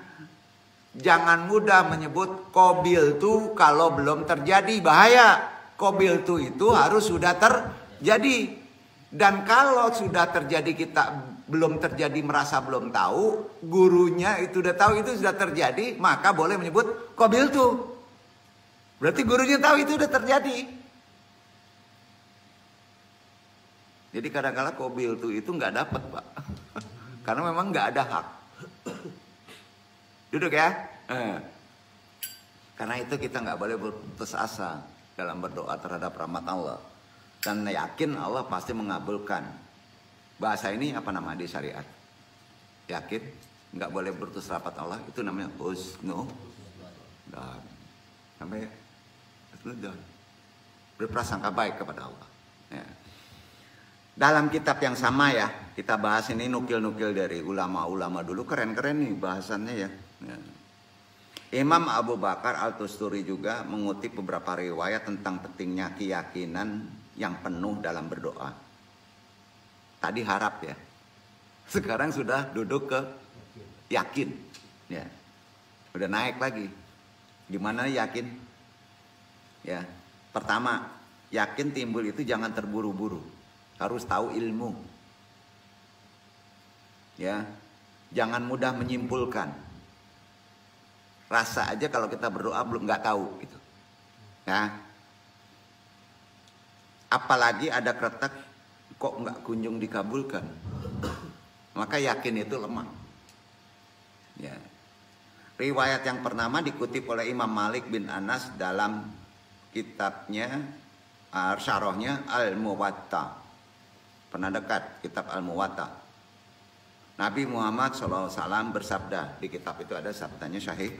Jangan mudah menyebut qabil tu kalau belum terjadi. Bahaya. Qabil tu itu harus sudah terjadi. Dan kalau sudah terjadi kita belum terjadi merasa belum tahu, gurunya itu udah tahu itu sudah terjadi, maka boleh menyebut qabil tu. Berarti gurunya tahu itu udah terjadi. Jadi kadang-kadang qabil tu itu nggak dapat, Pak. Karena memang nggak ada hak. Duduk ya. Karena itu kita nggak boleh berputus asa dalam berdoa terhadap rahmat Allah. Dan yakin Allah pasti mengabulkan. Bahasa ini apa nama di syariat? Yakin? Nggak boleh berputus rapat Allah. Itu namanya husnul dan namanya husnul dan berprasangka baik kepada Allah. Ya. Dalam kitab yang sama ya, kita bahas ini nukil-nukil dari ulama-ulama dulu. Keren-keren nih bahasannya ya. Ya. Imam Abu Bakar Al-Tusturi juga mengutip beberapa riwayat tentang pentingnya keyakinan yang penuh dalam berdoa. Tadi harap ya, sekarang sudah duduk ke yakin, ya, udah naik lagi. Gimana yakin? Ya, pertama yakin timbul itu jangan terburu-buru, harus tahu ilmu, ya, jangan mudah menyimpulkan. Rasa aja kalau kita berdoa belum nggak tahu gitu, ya. Apalagi ada kretek. Kok nggak kunjung dikabulkan, maka yakin itu lemah. Ya. Riwayat yang pertama dikutip oleh Imam Malik bin Anas dalam kitabnya syarahnya Al-Muwatta. Pernah dekat kitab Al-Muwatta. Nabi Muhammad SAW bersabda, di kitab itu ada sabdanya Syahid.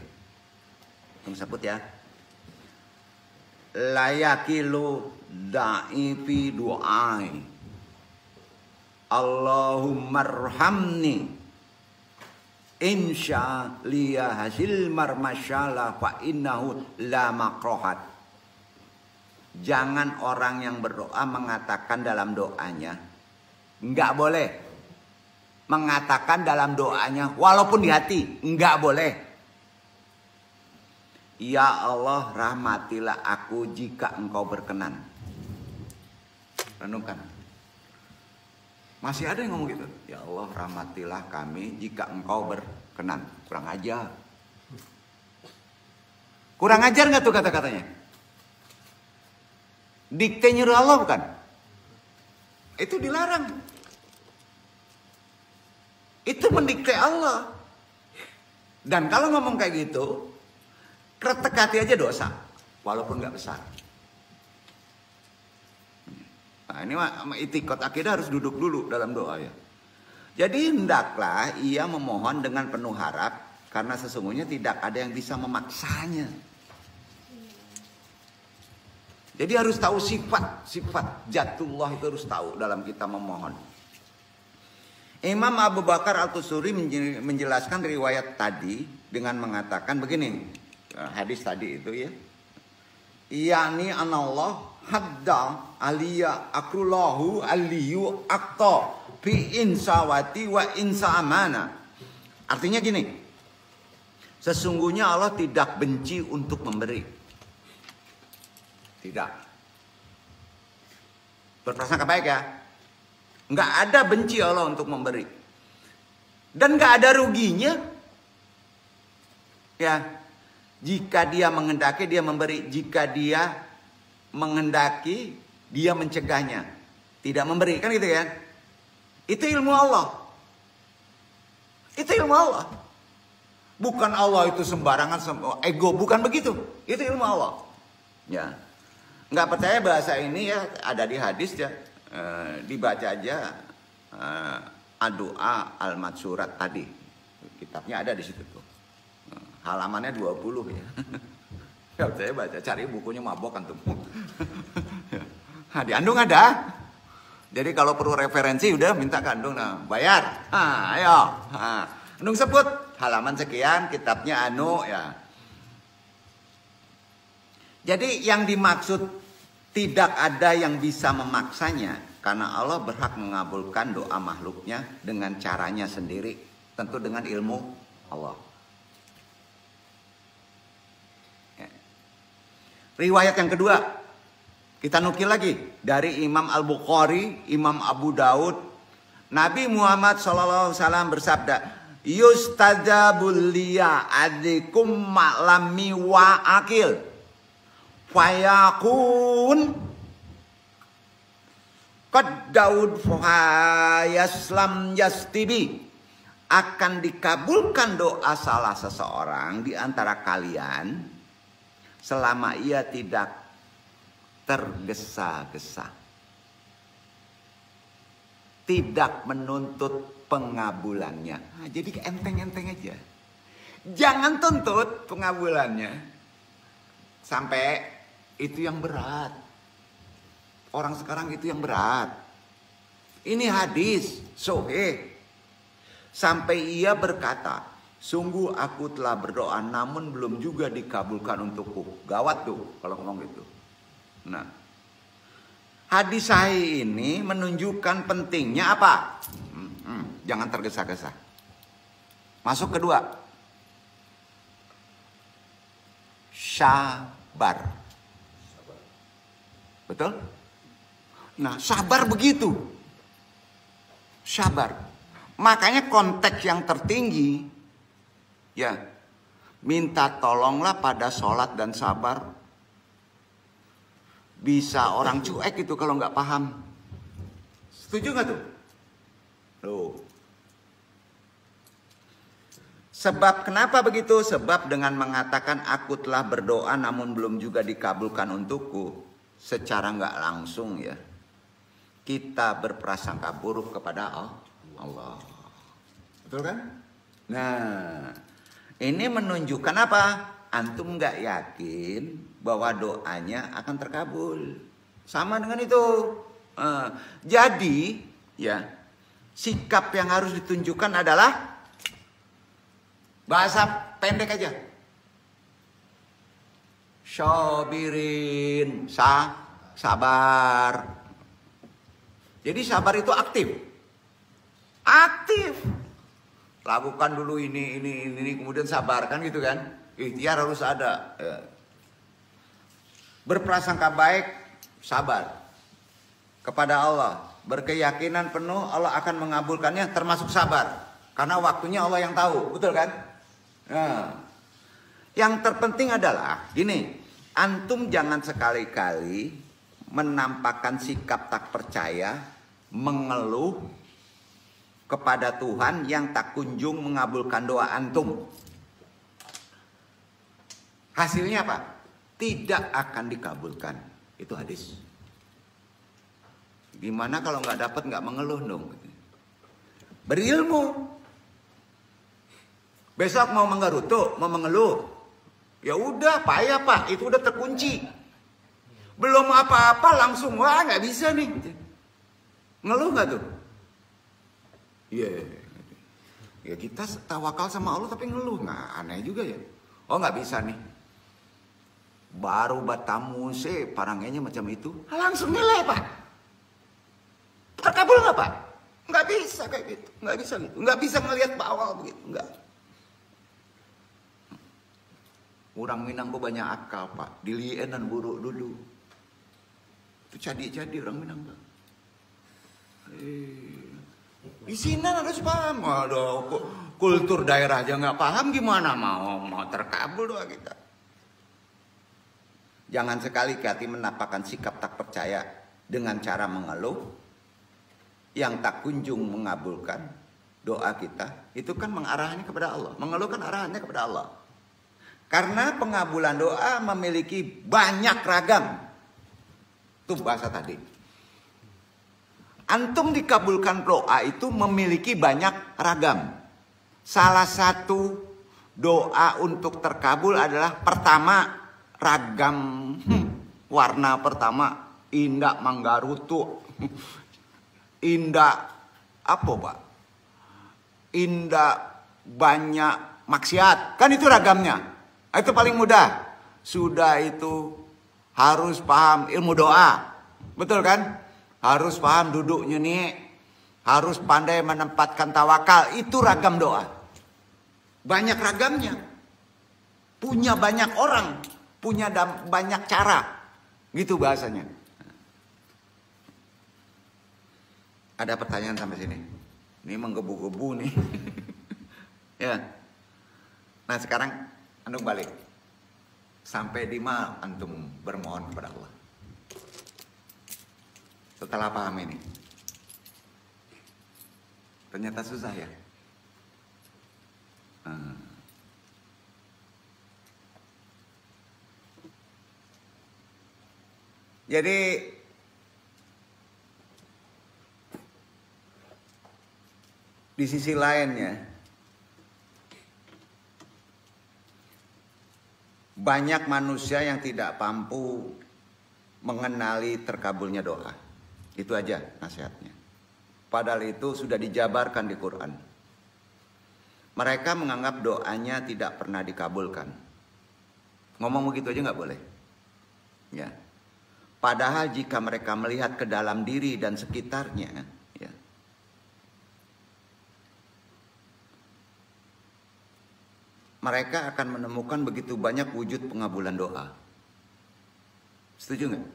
Tunggu sebut ya. Layakilu da'ifi du'ai. Allahumma arhamni insya liya hasil marmasyalah fa innahu la makrohat. Jangan orang yang berdoa mengatakan dalam doanya, enggak boleh mengatakan dalam doanya walaupun di hati, enggak boleh. Ya Allah rahmatilah aku jika engkau berkenan. Renungkan. Masih ada yang ngomong gitu. Ya Allah rahmatilah kami jika engkau berkenan. Kurang ajar. Kurang ajar gak tuh kata-katanya? Dikte nyuruh Allah bukan? Itu dilarang. Itu mendikte Allah. Dan kalau ngomong kayak gitu, kretek hati aja dosa. Walaupun gak besar. Nah ini itikad akidah harus duduk dulu dalam doa ya. Jadi hendaklah ia memohon dengan penuh harap. Karena sesungguhnya tidak ada yang bisa memaksanya. Jadi harus tahu sifat zatullah itu harus tahu dalam kita memohon. Imam Abu Bakar Al-Tusuri menjelaskan riwayat tadi dengan mengatakan begini, hadis tadi itu ya. Yani anallah hadda aliyya akrullahu aliyu akta fi insawati wa insa amana. Artinya gini, sesungguhnya Allah tidak benci untuk memberi. Tidak. Berprasangka baik ya. Nggak ada benci Allah untuk memberi. Dan nggak ada ruginya. Ya. Jika dia menghendaki dia memberi. Jika dia menghendaki dia mencegahnya. Tidak memberi. Kan gitu kan. Itu ilmu Allah. Itu ilmu Allah. Bukan Allah itu sembarangan, ego. Bukan begitu. Itu ilmu Allah. Ya. Nggak percaya bahasa ini ya. Ada di hadis ya. Dibaca aja. Ad-Du'a Al-Matsurat tadi. Kitabnya ada di situ tuh. Halamannya 20 ya. Ya saya baca, cari bukunya mabok antum. Nah, di Andung ada. Jadi kalau perlu referensi udah minta ke Andung, nah bayar. Ayo. Andung sebut halaman sekian, kitabnya anu ya. Jadi yang dimaksud tidak ada yang bisa memaksanya karena Allah berhak mengabulkan doa makhluknya dengan caranya sendiri, tentu dengan ilmu Allah. Riwayat yang kedua, kita nukil lagi dari Imam Al-Bukhari, Imam Abu Daud. Nabi Muhammad SAW bersabda, Yustajabul liya adikum ma'lami wa akil. Fayakun qad Daud fayaslam yastibi. Akan dikabulkan doa salah seseorang di antara kalian selama ia tidak tergesa-gesa, tidak menuntut pengabulannya. Nah, jadi enteng-enteng aja. Jangan tuntut pengabulannya sampai itu yang berat. Orang sekarang itu yang berat. Ini hadis sahih. Sampai ia berkata, sungguh aku telah berdoa namun belum juga dikabulkan untukku. Gawat tuh kalau ngomong gitu. Nah, hadis sahih ini menunjukkan pentingnya apa? Jangan tergesa-gesa. Masuk kedua. Sabar. Betul? Nah, sabar begitu. Sabar. Makanya konteks yang tertinggi, ya, minta tolonglah pada sholat dan sabar. Bisa orang cuek itu kalau nggak paham. Setuju nggak tuh? Loh. Sebab kenapa begitu? Sebab dengan mengatakan aku telah berdoa namun belum juga dikabulkan untukku, secara nggak langsung ya, kita berprasangka buruk kepada Allah. Betul kan? Nah, ini menunjukkan apa? Antum nggak yakin bahwa doanya akan terkabul. Sama dengan itu. Jadi, ya, sikap yang harus ditunjukkan adalah bahasa pendek aja. Syabirin, sabar. Jadi sabar itu aktif. Aktif. Lakukan dulu ini, kemudian sabar, kan gitu kan. Ikhtiar harus ada. Ya. Berprasangka baik, sabar. Kepada Allah. Berkeyakinan penuh Allah akan mengabulkannya, termasuk sabar. Karena waktunya Allah yang tahu. Betul kan? Nah. Yang terpenting adalah gini. Antum jangan sekali-kali menampakkan sikap tak percaya, mengeluh kepada Tuhan yang tak kunjung mengabulkan doa antum. Hasilnya apa? Tidak akan dikabulkan. Itu hadis. Gimana kalau nggak dapat nggak mengeluh dong? Berilmu. Besok mau menggerutu, mau mengeluh, ya udah payah pak, itu udah terkunci. Belum apa-apa langsung, wah nggak bisa nih. Ngeluh nggak tuh? Iya. Ya kita tawakal sama Allah tapi ngeluh, nah aneh juga ya. Oh nggak bisa nih. Baru batamu sih parangenya macam itu, langsung nilai Pak. Terkabul nggak Pak? Nggak bisa kayak gitu, nggak bisa gitu, nggak bisa ngelihat bawah begitu, nggak. Orang Minang kok banyak akal Pak, dilien dan buruk dulu. Itu jadi orang Minang Pak. Di sini harus paham. Aduh, kultur daerah aja nggak paham gimana mau terkabul doa kita. Jangan sekali-kali menampakkan sikap tak percaya dengan cara mengeluh yang tak kunjung mengabulkan doa kita. Itu kan mengarahnya kepada Allah. Mengeluh kan arahannya kepada Allah. Karena pengabulan doa memiliki banyak ragam. Itu bahasa tadi. Antum dikabulkan doa itu memiliki banyak ragam. Salah satu doa untuk terkabul adalah pertama ragam warna pertama indah manggarutu. Indah apa Pak? Indah banyak maksiat. Kan itu ragamnya. Itu paling mudah. Sudah itu harus paham ilmu doa. Betul kan? Harus paham duduknya nih. Harus pandai menempatkan tawakal. Itu ragam doa. Banyak ragamnya. Punya banyak orang. Punya banyak cara. Gitu bahasanya. Ada pertanyaan sampai sini. Ini menggebu-gebu nih. Ya. Nah sekarang antum balik. Sampai di mana antum bermohon kepada Allah? Setelah paham ini, ternyata susah ya. Jadi di sisi lainnya, banyak manusia yang tidak mampu mengenali terkabulnya doa. Itu aja nasihatnya. Padahal itu sudah dijabarkan di Quran. Mereka menganggap doanya tidak pernah dikabulkan. Ngomong begitu aja nggak boleh. Ya. Padahal jika mereka melihat ke dalam diri dan sekitarnya, ya, mereka akan menemukan begitu banyak wujud pengabulan doa. Setuju nggak?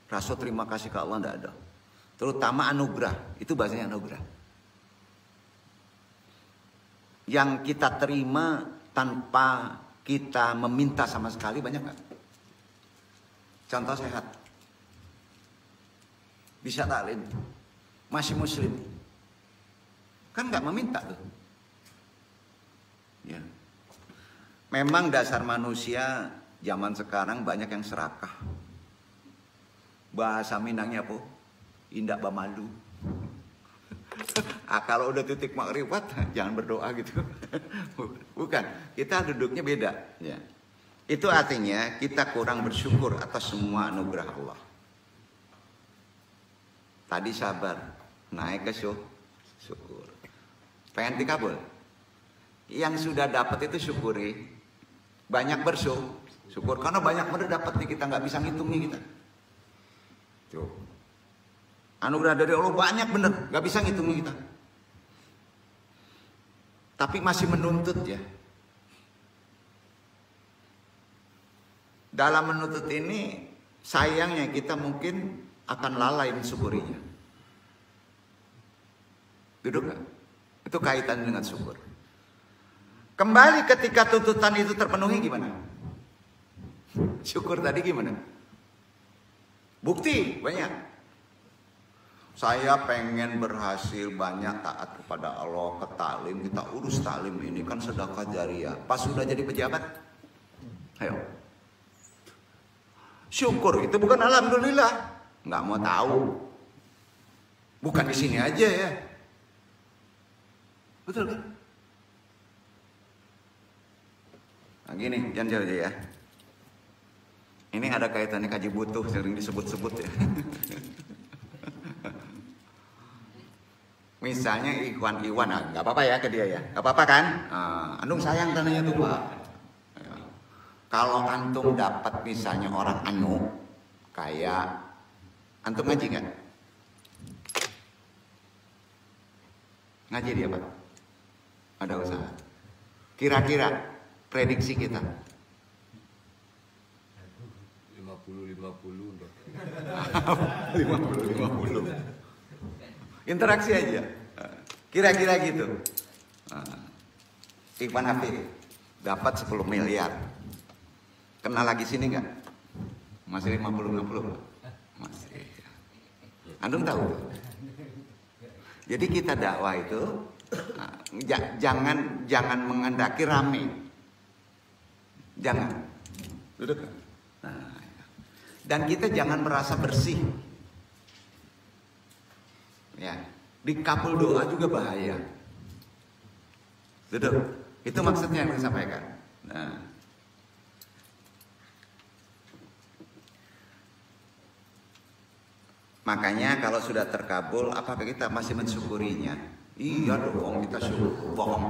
Rasa terima kasih ke Allah tidak ada. Terutama anugerah. Itu bahasanya anugerah. Yang kita terima tanpa kita meminta sama sekali banyak nggak? Contoh sehat. Bisa taklim. Masih muslim. Kan nggak meminta tuh. Ya. Memang dasar manusia zaman sekarang banyak yang serakah. Bahasa Minangnya apa? Indak bamalu. Kalau udah titik makrifat jangan berdoa gitu. Bukan, kita duduknya beda. Ya. Itu artinya kita kurang bersyukur atas semua anugerah Allah. Tadi sabar, naik ke syukur. Pengen dikabul. Yang sudah dapat itu syukuri. Banyak bersyukur karena banyak bener dapat nih, kita nggak bisa ngitung nih kita. Tuh. Anugerah dari Allah banyak bener, nggak bisa ngitung nih kita. Tapi masih menuntut ya. Dalam menuntut ini sayangnya kita mungkin akan lalai mensyukurinya. Duduk nggak? Itu kaitan dengan syukur. Kembali ketika tuntutan itu terpenuhi gimana? Syukur tadi gimana? Bukti banyak. Saya pengen berhasil banyak taat kepada Allah, ke taklim, kita urus taklim ini kan sedekah jariah. Pas sudah jadi pejabat, ayo. Syukur itu bukan alhamdulillah, nggak mau tahu. Bukan di sini aja ya. Betul kan? Nah gini, jangan jauh ya. Ini ada kaitannya kaji butuh, sering disebut-sebut ya. Misalnya Ikhwan, nggak apa-apa ya ke dia ya, nggak apa-apa kan? Antum sayang tanahnya tuh Pak. Kalau antum dapat misalnya orang anu kayak antum ngaji nggak? Ngaji dia Pak? Ada usaha. Kira-kira prediksi kita 50-50 dong. 50-50. Interaksi aja. Kira-kira gitu. Ikhwan Hafid dapat 10 miliar. Kena lagi sini nggak? Masih 50-50. Masih. Antum tahu? Jadi kita dakwah itu jangan menghendaki rame. Jangan. Duduk. Dan kita jangan merasa bersih. Ya, dikabul doa juga bahaya. Duduk. Itu maksudnya yang disampaikan. Nah. Makanya kalau sudah terkabul, apakah kita masih mensyukurinya? Iya dong, kita syukur. Bohong.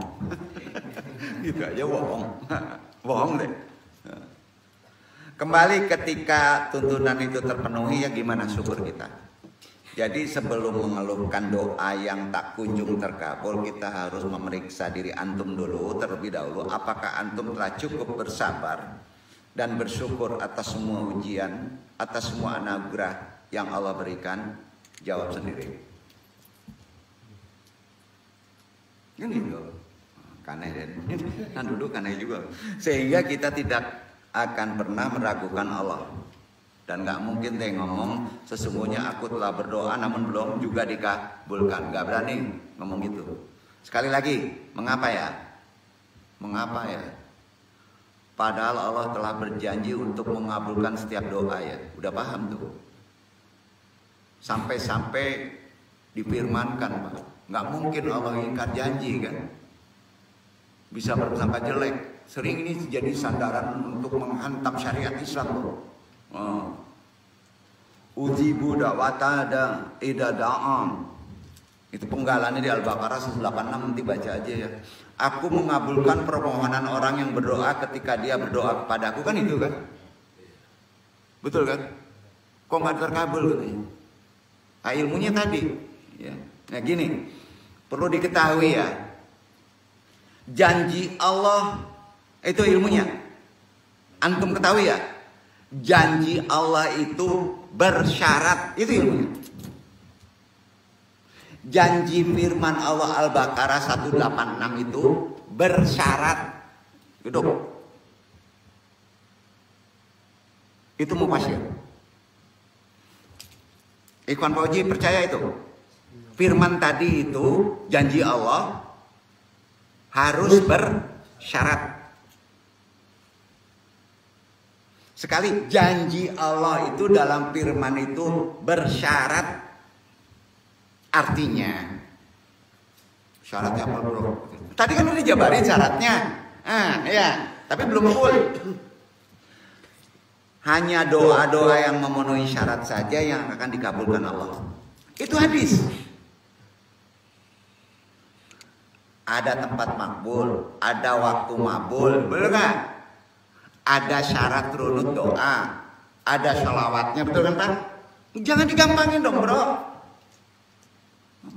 Gitu aja bohong. Bohong deh. Kembali ketika tuntunan itu terpenuhi, ya gimana syukur kita? Jadi sebelum mengeluhkan doa yang tak kunjung terkabul, kita harus memeriksa diri antum dulu terlebih dahulu. Apakah antum telah cukup bersabar dan bersyukur atas semua ujian, atas semua anugerah yang Allah berikan? Jawab sendiri. Ini loh, kaneh dan duduk kaneh juga. Sehingga kita tidak akan pernah meragukan Allah. Dan gak mungkin deh ngomong sesungguhnya aku telah berdoa namun belum juga dikabulkan. Gak berani ngomong gitu. Sekali lagi, mengapa ya? Mengapa ya? Padahal Allah telah berjanji untuk mengabulkan setiap doa ya. Udah paham tuh. Sampai-sampai difirmankan Pak. Gak mungkin Allah ingkar janji kan. Bisa berprasangka jelek. Sering ini jadi sandaran untuk menghantam syariat Islam. Ujibu da'wata ida da'am. Itu penggalannya di Al-Baqarah 186, nanti baca aja ya. Aku mengabulkan permohonan orang yang berdoa ketika dia berdoa kepadaku, kan itu kan? Betul kan? Kok nggak terkabul katanya? Nah, ilmunya tadi. Ya. Nah gini, perlu diketahui ya. Janji Allah itu ilmunya. Antum ketahui ya? Janji Allah itu bersyarat. Itu ilmunya. Janji firman Allah Al-Baqarah 186 itu bersyarat. Duduk. Itu mufassir. Ikhwan Fauji percaya itu. Firman tadi itu janji Allah harus bersyarat. Sekali janji Allah itu dalam firman itu bersyarat. Artinya syaratnya apa bro? Tadi kan udah dijabarin syaratnya. Ya, tapi belum full. Hanya doa-doa yang memenuhi syarat saja yang akan dikabulkan Allah. Itu hadis. Ada tempat makbul, ada waktu makbul, betul kan? Ada syarat runut doa, ada sholawatnya, betul kan Pak? Jangan digampangin dong bro.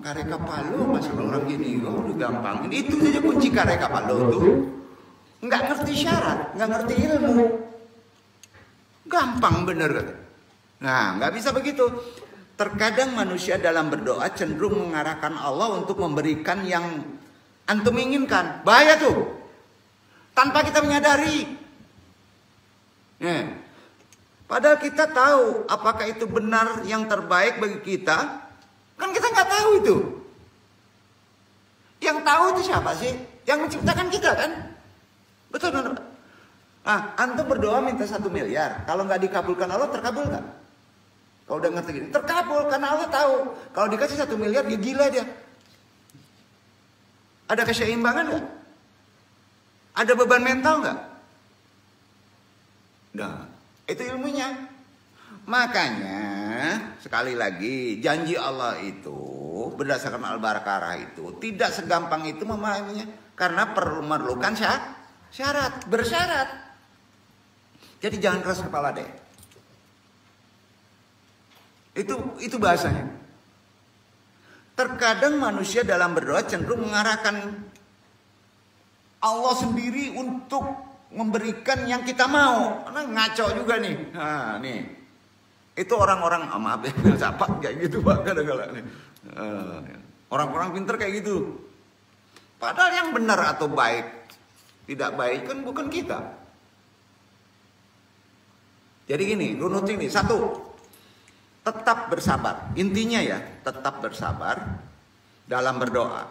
Kareka Palu masalah orang gini, oh digampangin. Itu saja kunci kareka Palu tuh. Nggak ngerti syarat, nggak ngerti ilmu. Gampang bener kan? Nah nggak bisa begitu. Terkadang manusia dalam berdoa cenderung mengarahkan Allah untuk memberikan yang antum inginkan. Bahaya tuh. Tanpa kita menyadari. Padahal kita tahu apakah itu benar yang terbaik bagi kita. Kan kita nggak tahu itu. Yang tahu itu siapa sih? Yang menciptakan kita kan? Betul kan? Antum berdoa minta 1 miliar. Kalau nggak dikabulkan Allah, terkabul nggak? Kalau udah ngerti gini, terkabul karena Allah tahu. Kalau dikasih 1 miliar, dia gila dia. Ada keseimbangan nggak? Ada beban mental nggak? Nah, Itu ilmunya. Makanya sekali lagi janji Allah itu berdasarkan Al-Baqarah itu tidak segampang itu memahaminya karena memerlukan syarat, bersyarat. Jadi jangan keras kepala deh. Itu bahasanya. Terkadang manusia dalam berdoa cenderung mengarahkan Allah sendiri untuk memberikan yang kita mau. Karena ngaco juga nih. Nah, nih. Itu orang-orang, maaf ya, siapa kayak gitu Pak kadang-kadang nih. Orang-orang pinter kayak gitu. Padahal yang benar atau baik, tidak baik kan bukan kita. Jadi gini, runut ini. Satu, tetap bersabar. Intinya ya, tetap bersabar dalam berdoa.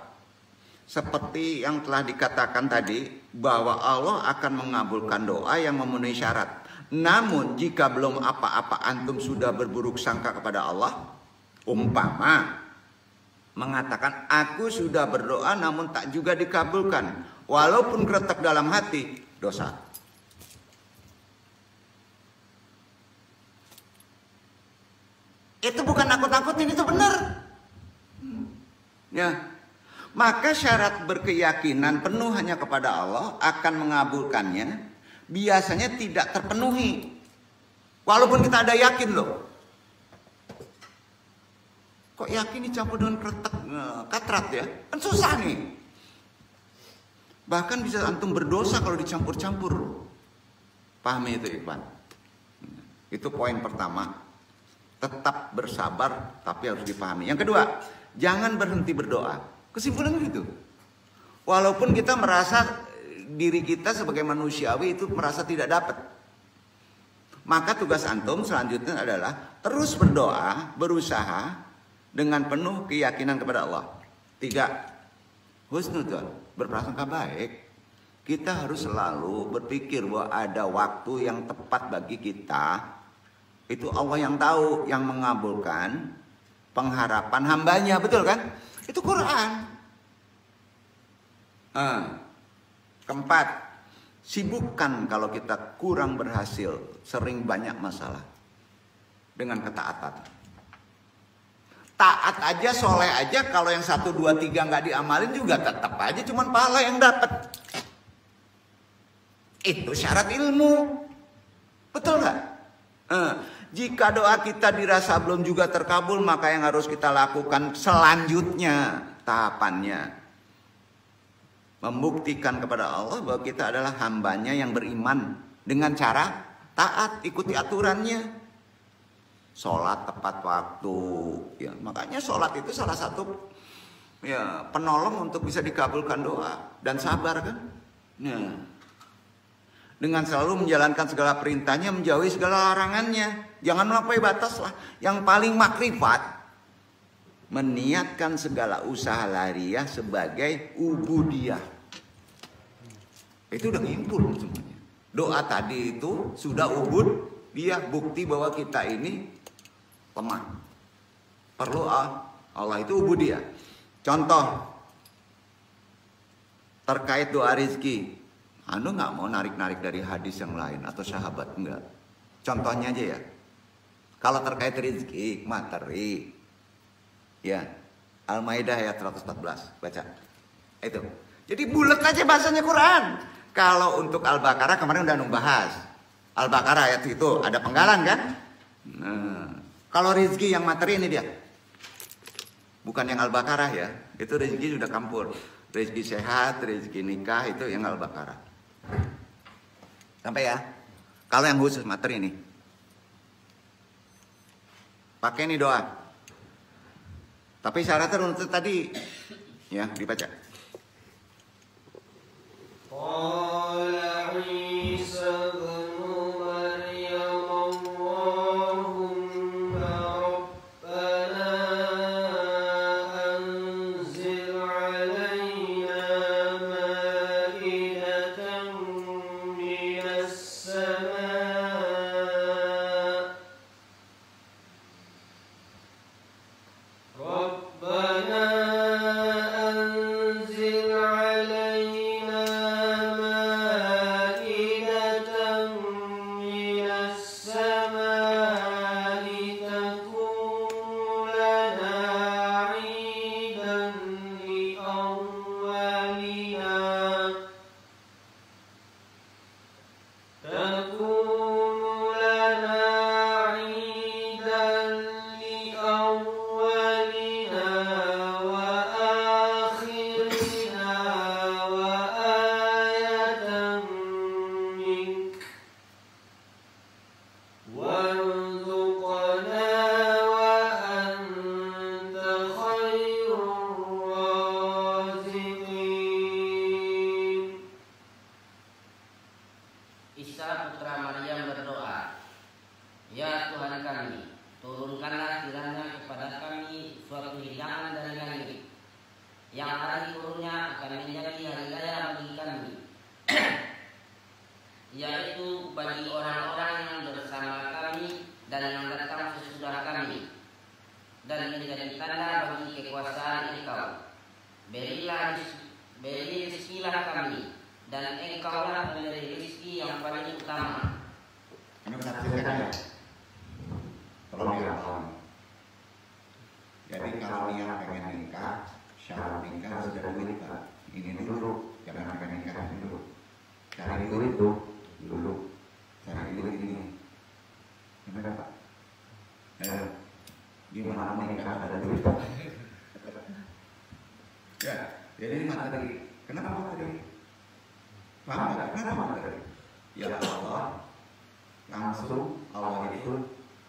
Seperti yang telah dikatakan tadi, bahwa Allah akan mengabulkan doa yang memenuhi syarat. Namun jika belum apa-apa antum sudah berburuk sangka kepada Allah, umpama mengatakan aku sudah berdoa namun tak juga dikabulkan, walaupun kretek dalam hati, dosa. Itu bukan nakut-nakutin, itu benar. Ya. Maka syarat berkeyakinan penuh hanya kepada Allah akan mengabulkannya biasanya tidak terpenuhi. Walaupun kita ada yakin loh. Kok yakin dicampur dengan katrat ya? Kan susah nih. Bahkan bisa antum berdosa kalau dicampur-campur. Pahami itu Ikhwan. Itu poin pertama. Tetap bersabar tapi harus dipahami. Yang kedua, jangan berhenti berdoa. Kesimpulannya gitu. Walaupun kita merasa diri kita sebagai manusiawi itu merasa tidak dapat. Maka tugas antum selanjutnya adalah terus berdoa, berusaha dengan penuh keyakinan kepada Allah. 3. Husnudzon, berprasangka baik. Kita harus selalu berpikir bahwa ada waktu yang tepat bagi kita. Itu Allah yang tahu, yang mengabulkan pengharapan hambanya, betul kan? Itu Quran. Keempat, sibukkan kalau kita kurang berhasil, sering banyak masalah dengan ketaatan. Taat aja, soleh aja, kalau yang 1, 2, 3 nggak diamalin juga tetap aja cuman pahala yang dapat. Itu syarat ilmu, betul nggak? Jika doa kita dirasa belum juga terkabul, maka yang harus kita lakukan selanjutnya tahapannya membuktikan kepada Allah bahwa kita adalah hambanya yang beriman dengan cara taat, ikuti aturannya. Sholat tepat waktu, ya makanya sholat itu salah satu ya penolong untuk bisa dikabulkan doa dan sabar kan. Ya. Dengan selalu menjalankan segala perintahnya, menjauhi segala larangannya, jangan melampaui batas lah. Yang paling makrifat, meniatkan segala usaha lahiriah sebagai ubudiyah. Itu udah ngimpul semuanya. Doa tadi itu sudah ubudiyah, bukti bahwa kita ini lemah. Perlu Allah itu ubudiyah. Contoh terkait doa rizki, anu nggak mau narik-narik dari hadis yang lain atau sahabat, enggak. Contohnya aja ya. Kalau terkait rizki, materi, ya, Al-Maidah ayat 114, baca. Itu. Jadi bulat aja bahasanya Quran. Kalau untuk Al-Baqarah kemarin udah bahas. Al-Baqarah ayat itu ada penggalan kan? Nah, kalau rezeki yang materi ini dia. Bukan yang Al-Baqarah ya. Itu rezeki sudah campur. Rezeki sehat, rezeki nikah itu yang Al-Baqarah. Sampai ya. Kalau yang khusus materi ini. Pakai nih doa. Tapi syaratnya untuk tadi ya dibaca. Qala Isa ibn Maryam Allahumma Rabbana anzil alaina ma'idatan minas sama' Rabbana yaitu bagi orang-orang yang bersama kami dan yang datang sesudah kami, dan menjadi tanda bagi kekuasaan Engkau. Beri rezekilah kami, dan Engkaulah pemberi rezeki yang paling utama. Anda menafsirkan ya? Tolong dihafal. Jadi kalau dia pengen nikah, syarat nikah harus ada duit Pak. Ini dulu, jangan pengen nikah dulu. Cari duit dulu. Cari duit ini. Gimana Pak? Gimana nikah ada duit Pak? Ya, jadi materi. Kenapa materi? Paham nggak? Kenapa materi? Ya Allah, langsung Allah itu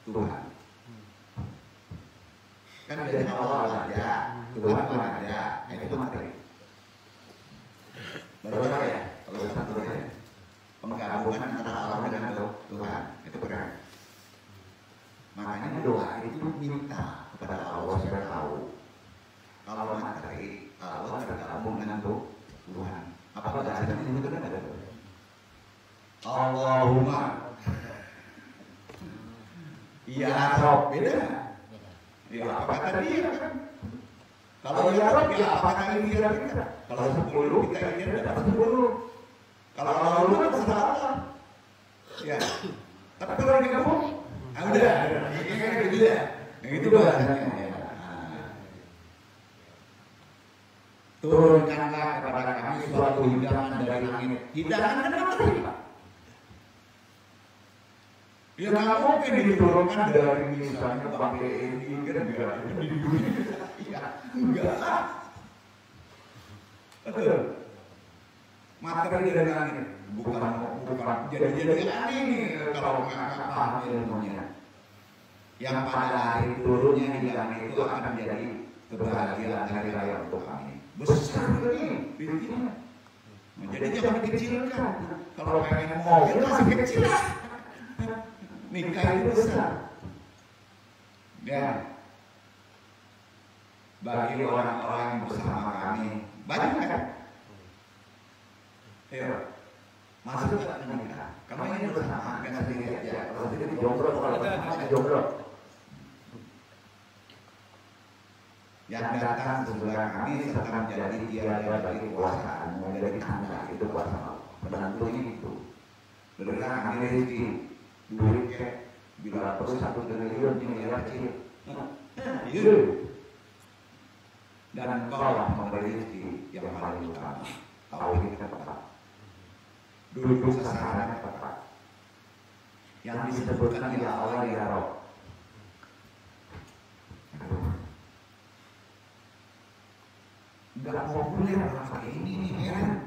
Tuhan. Kan dari Allah aja, Tuhan aja, itu materi. Baru ya, kalau satu ya, penggabungan antara Allah dengan Tuhan, itu keren. Makanya doa itu minta kepada Allah supaya tahu. Kalau materi, Allah tergabung dengan Tuhan. Apa bahasanya itu kan ada? Allahumma. Ya Rob, beda. Ya apa kata dia kan? Kalau ya Rob, ya apa kata dia kan? Kalau 10 kita ingin dapat 10. Kalau Allah kan salah. Ya. Tapi kalau dia ngomong, udah. Kayak gitu ya. Yang itu bahasanya ya. Turunkanlah kepada kami suatu hidangan dari langit. Hidangan kan materi Pak. Ya nggak mungkin diturunkan dari misalnya pakai ini kan enggak di dunia. Ya enggak. Betul. Materi dari langit bukan jadi aneh nih kalau nggak paham ilmunya. Yang pada hari turunnya hidangan itu akan menjadi kebahagiaan hari raya untuk kami. Besar ini duitnya. Jadi jangan dikecilkan. Kalau pengen mobil masih kecil. Nikah itu besar. Dan bagi orang-orang yang bersama kami banyak kan? Ayo, masuk ke nikah. Kamu ini bersama kan sendiri aja. Kalau sendiri jomblo, kalau bersama jomblo. Yang datang sesudah kami serta menjadi tiada bagi kekuasaan, menjadi tanda itu kuasa menentunya itu. Berikan kami rezeki, duit ke, bila perlu 1 triliun miliar kecil. Itu. Dan engkau lah memberi rezeki yang paling utama. Tahu ini tepat. Duduk sasarannya tepat. Yang disebutkan ya Allah ya Rob. Enggak populer pakai ini nih heran.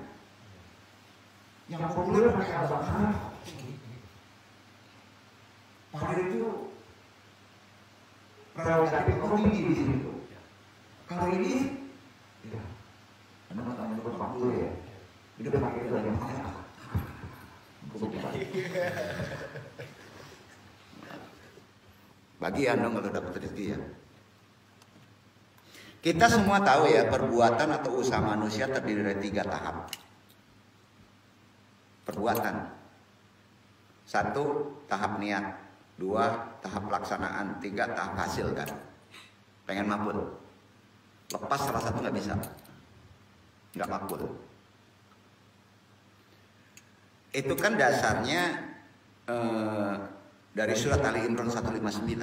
Yang populer pakai abang-abang. Padahal itu prerogatif komisi di situ. Kalau ini, ya, anda nggak tahu lupa dulu ya. Itu pakai itu yang mana? Bagi anda kalau dapat rezeki ya. Kita semua tahu ya, perbuatan atau usaha manusia terdiri dari 3 tahap. Perbuatan. 1, tahap niat. 2, tahap pelaksanaan. 3, tahap hasil kan. Pengen makbul. Lepas salah satu nggak bisa. Nggak makbul. Itu kan dasarnya dari surat Ali Imran 159.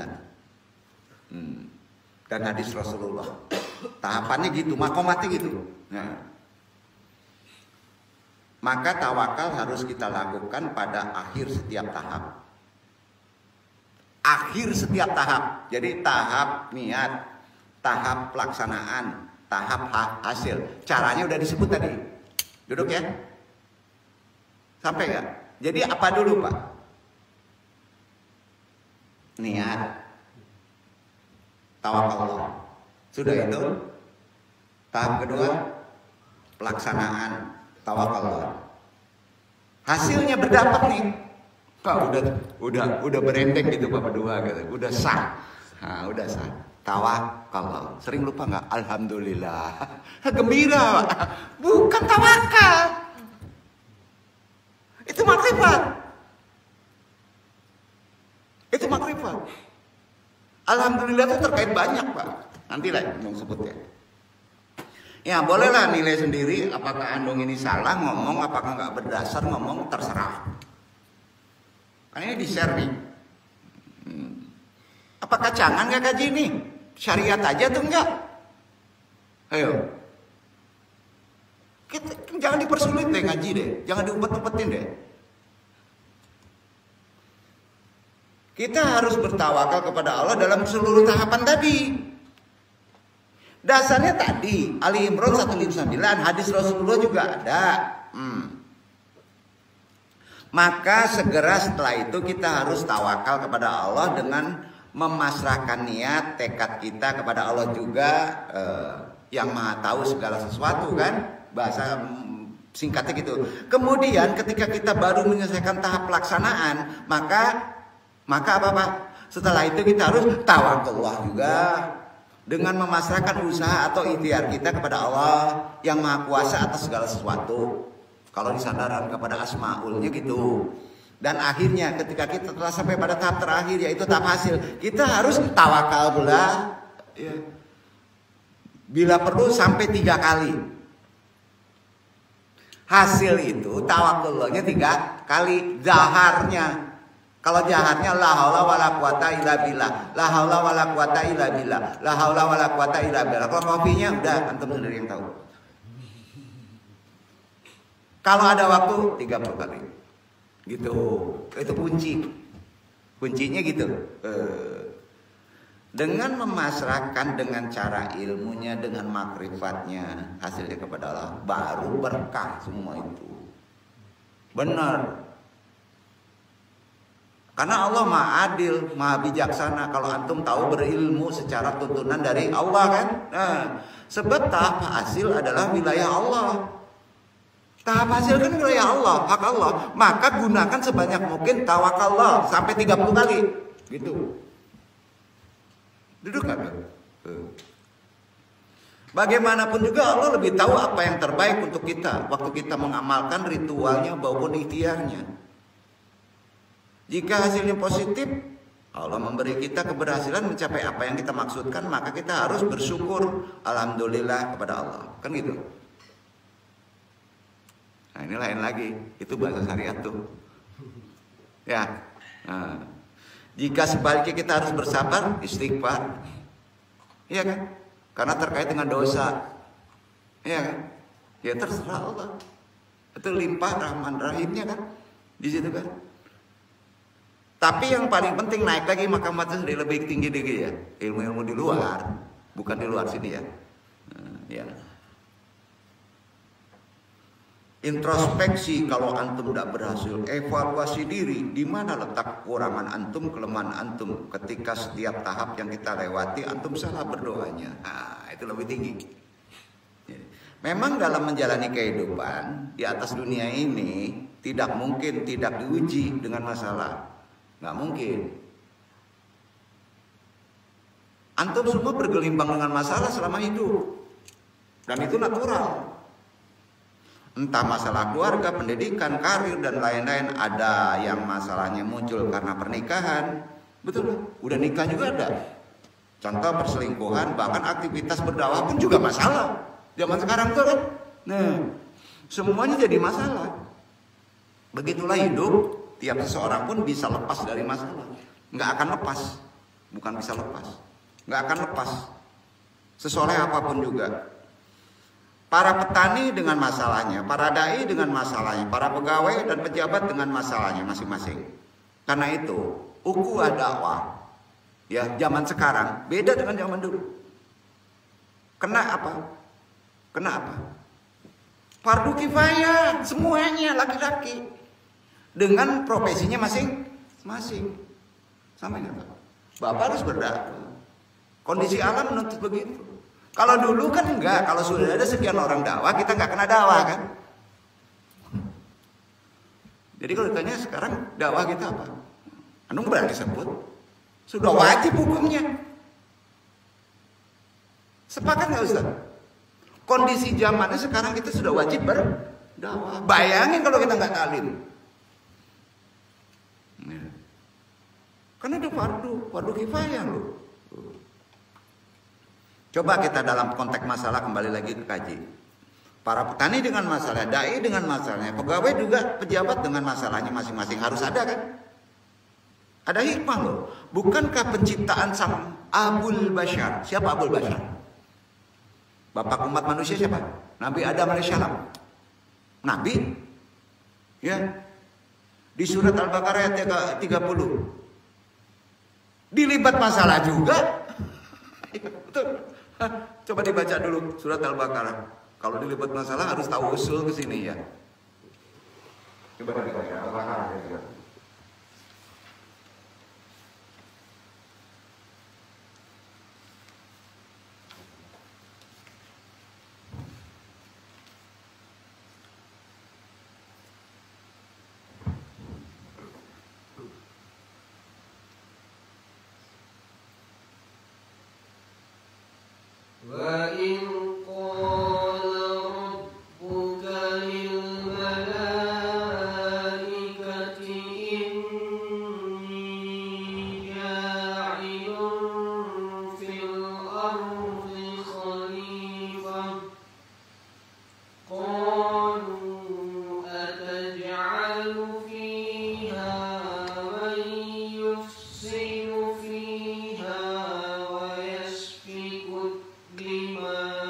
Dan hadis Rasulullah. Tahapannya gitu, makomatnya gitu. Nah. Maka tawakal harus kita lakukan pada akhir setiap tahap. Akhir setiap tahap. Jadi tahap niat, tahap pelaksanaan, tahap hasil. Caranya udah disebut tadi. Duduk ya. Sampai nggak? Jadi apa dulu Pak? Niat, tawakal. Sudah itu tahap kedua pelaksanaan, tawakal. Hasilnya berdampak nih. Pak udah berendek gitu Pak berdua gitu. Udah sah. Nah, udah sah. Tawakal. Sering lupa nggak? Alhamdulillah. Gembira Pak. Bukan tawakal. Itu makrifat. makrifat. Alhamdulillah itu terkait banyak, Pak. Nanti lah mau sebut ya. Ya bolehlah nilai sendiri apakah Andung ini salah ngomong, apakah nggak berdasar ngomong, terserah. Kan ini di-share nih. Apakah jangan nggak kaji ini? Syariat aja tuh enggak? Ayo. Kita, jangan dipersulit deh ngaji deh. Jangan diumpet-umpetin deh. Kita harus bertawakal kepada Allah dalam seluruh tahapan tadi. Dasarnya tadi Ali Imran 159, hadis Rasulullah juga ada. Maka segera setelah itu kita harus tawakal kepada Allah dengan memasrahkan niat tekad kita kepada Allah juga, yang Maha tahu segala sesuatu kan, bahasa singkatnya gitu. Kemudian ketika kita baru menyelesaikan tahap pelaksanaan, maka apa Pak? Setelah itu kita harus tawakallah juga dengan memasrahkan usaha atau ikhtiar kita kepada Allah yang Maha Kuasa atas segala sesuatu. Kalau disandarkan kepada asmaulnya gitu. Dan akhirnya ketika kita telah sampai pada tahap terakhir, yaitu tahap hasil, kita harus tawakal pula ya. Bila perlu sampai 3 kali. Hasil itu tawakulnya 3 kali. Jaharnya, kalau jaharnya la haula wala quwata illa billah, la haula wala quwata illa billah, la haula wala quwata illa billah. Kalau kopinya udah antum sendiri yang tahu. Kalau ada waktu 30 kali. Gitu. Itu kuncinya gitu. Dengan memasrahkan dengan cara ilmunya, dengan makrifatnya, hasilnya kepada Allah, baru berkah semua itu. Benar. Karena Allah Maha Adil, Maha Bijaksana. Kalau antum tahu berilmu secara tuntunan dari Allah kan. Nah, sebab tahap hasil adalah wilayah Allah. Tahap hasil kan wilayah Allah, hak Allah. Maka gunakan sebanyak mungkin tawakallah sampai 30 kali. Gitu. Duduk kan? Bagaimanapun juga Allah lebih tahu apa yang terbaik untuk kita waktu kita mengamalkan ritualnya maupun ikhtiarnya. Jika hasilnya positif, Allah memberi kita keberhasilan mencapai apa yang kita maksudkan, maka kita harus bersyukur alhamdulillah kepada Allah. Kan gitu. Nah ini lain lagi, itu bahasa syariat tuh. Ya. Nah, jika sebaliknya kita harus bersabar, istighfar. Iya kan? Karena terkait dengan dosa. Iya kan? Ya terserah Allah. Itu limpah rahman rahimnya kan? Di situ kan? Tapi yang paling penting naik lagi makamatnya lebih tinggi lagi ya. Ilmu-ilmu di luar, bukan di luar sini ya. Ya. Introspeksi kalau antum tidak berhasil, evaluasi diri di mana letak kekurangan antum, kelemahan antum. Ketika setiap tahap yang kita lewati antum salah berdoanya, nah, itu lebih tinggi. Memang dalam menjalani kehidupan di atas dunia ini tidak mungkin tidak diuji dengan masalah, nggak mungkin. Antum semua bergelimbang dengan masalah selama hidup, dan itu natural. Entah masalah keluarga, pendidikan, karir, dan lain-lain. Ada yang masalahnya muncul karena pernikahan. Betul, udah nikah juga ada. Contoh perselingkuhan, bahkan aktivitas berdakwah pun juga masalah. Zaman sekarang tuh kan. Nah, semuanya jadi masalah. Begitulah hidup, tiap seseorang pun bisa lepas dari masalah. Nggak akan lepas, bukan bisa lepas. Nggak akan lepas. Sesoleh apapun juga. Para petani dengan masalahnya, para dai dengan masalahnya, para pegawai dan pejabat dengan masalahnya masing-masing. Karena itu, ukhuwah dakwah ya zaman sekarang beda dengan zaman dulu. Kena apa? Fardu kifayah semuanya laki-laki dengan profesinya masing-masing. Sama enggak? Bapak harus berdakwah. Kondisi alam menuntut begitu. Kalau dulu kan enggak, kalau sudah ada sekian orang dakwah, kita nggak kena dakwah kan. Jadi kalau ditanya sekarang dakwah kita apa? Anung berani sebut, sudah wajib hukumnya. Sepakat nggak Ustaz? Kondisi zamannya sekarang kita sudah wajib berdakwah. Bayangin kalau kita nggak talim. Karena itu fardu kifayah loh. Coba kita dalam konteks masalah kembali lagi ke kaji. Para petani dengan masalah, dai dengan masalahnya, pegawai juga pejabat dengan masalahnya masing-masing harus ada kan? Ada hikmah loh. Bukankah penciptaan sang Abul Bashar? Siapa Abul Bashar? Bapak umat manusia siapa? Nabi Adam alaihissalam. Nabi? Ya. Di surat Al-Baqarah ayat 30. Dilibat masalah juga. Betul. Coba dibaca dulu surat Al-Baqarah. Kalau dilibat masalah harus tahu usul ke sini ya. Coba dibaca Al-Baqarah ya. وإذ قال ربك للملائكة إني جاعل في الأرض خليفة قالوا أتجعل فيها من يفسد فيها ويسفك الدماء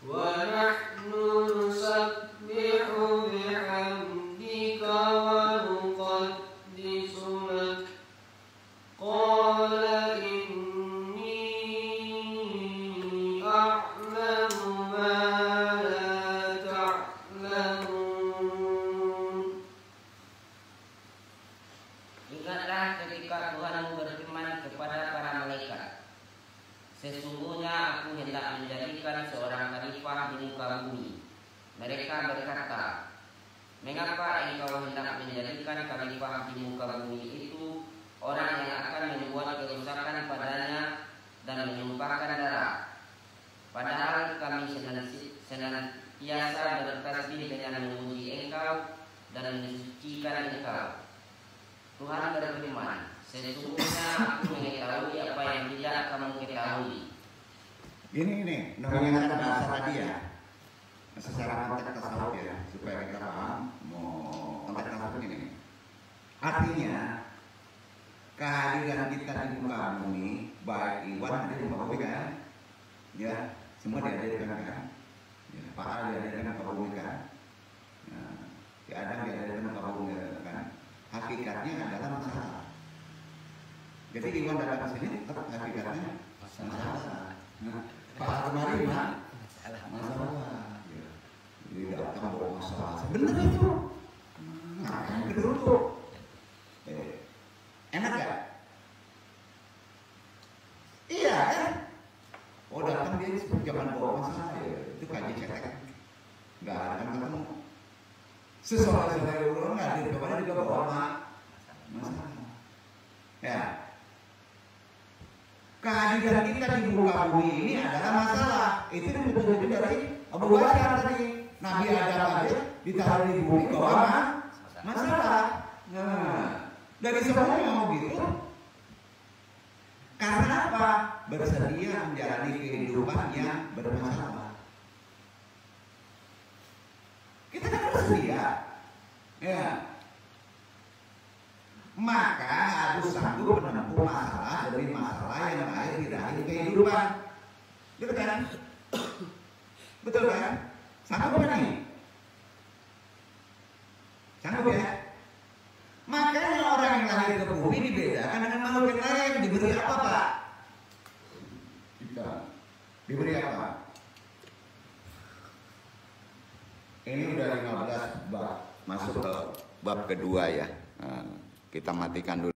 ونحن نسبح بحمدك ونقدس لك قال إني أعلم ما لا تعلمون. Ingatlah ketika Tuhanmu berfirman kepada para malaikat, sesungguhnya aku hendak menjadikan seorang khalifah di muka bumi. Mereka berkata, mengapa engkau hendak menjadikan khalifah di muka bumi itu orang yang akan membuat kerusakan padanya dan menumpahkan darah? Padahal kami senantiasa bertasbih dengan memuji engkau dan mensucikan engkau. Tuhan berfirman, sesungguhnya aku mengetahui apa yang tidak kamu ketahui. Ini namanya bahasa tadi ya. Secara konteks tasawuf ya, supaya kita paham mau konteks tasawuf ini. Artinya kehadiran kita di muka bumi, baik Iwan ada di muka bumi kan, ya semua dihadirkan kan, ya, Pak Ali dihadirkan muka bumi kan, si Adam dihadirkan muka bumi kan. Hakikatnya adalah masalah. Jadi Iwan datang ke sini tetap hakikatnya masalah. Pak Armari masalah. Jadi datang bawa masalah. Benar itu. Nah, kedua enak gak? Iya kan? Oh datang dia jangan bawa masalah ya. Itu kaji cetek. Gak ada kan ketemu. Sesuatu yang orang hadir kepada juga bawa masalah. Ya. Kehadiran kita di muka bumi ini adalah masalah. Itu ditunjukkan dari Abu Bakar tadi. Nabi Adam aja ditaruh di bumi bawa masalah. Nah, dari semuanya mau gitu. Karena apa? Bersedia menjalani kehidupan yang bermasalah. Kita kan bersedia. Ya. Maka harus sanggup menempuh masalah demi masalah yang lahir di dalam kehidupan. Betul kan? Betul kan? Sanggup kan nih? Sanggup ya? Makanya orang yang lahir ke bumi dibedakan dengan makhluk yang lain. Diberi apa Pak? Kita diberi apa? Ini udah 15 bab, masuk ke bab kedua ya. Kita matikan dulu.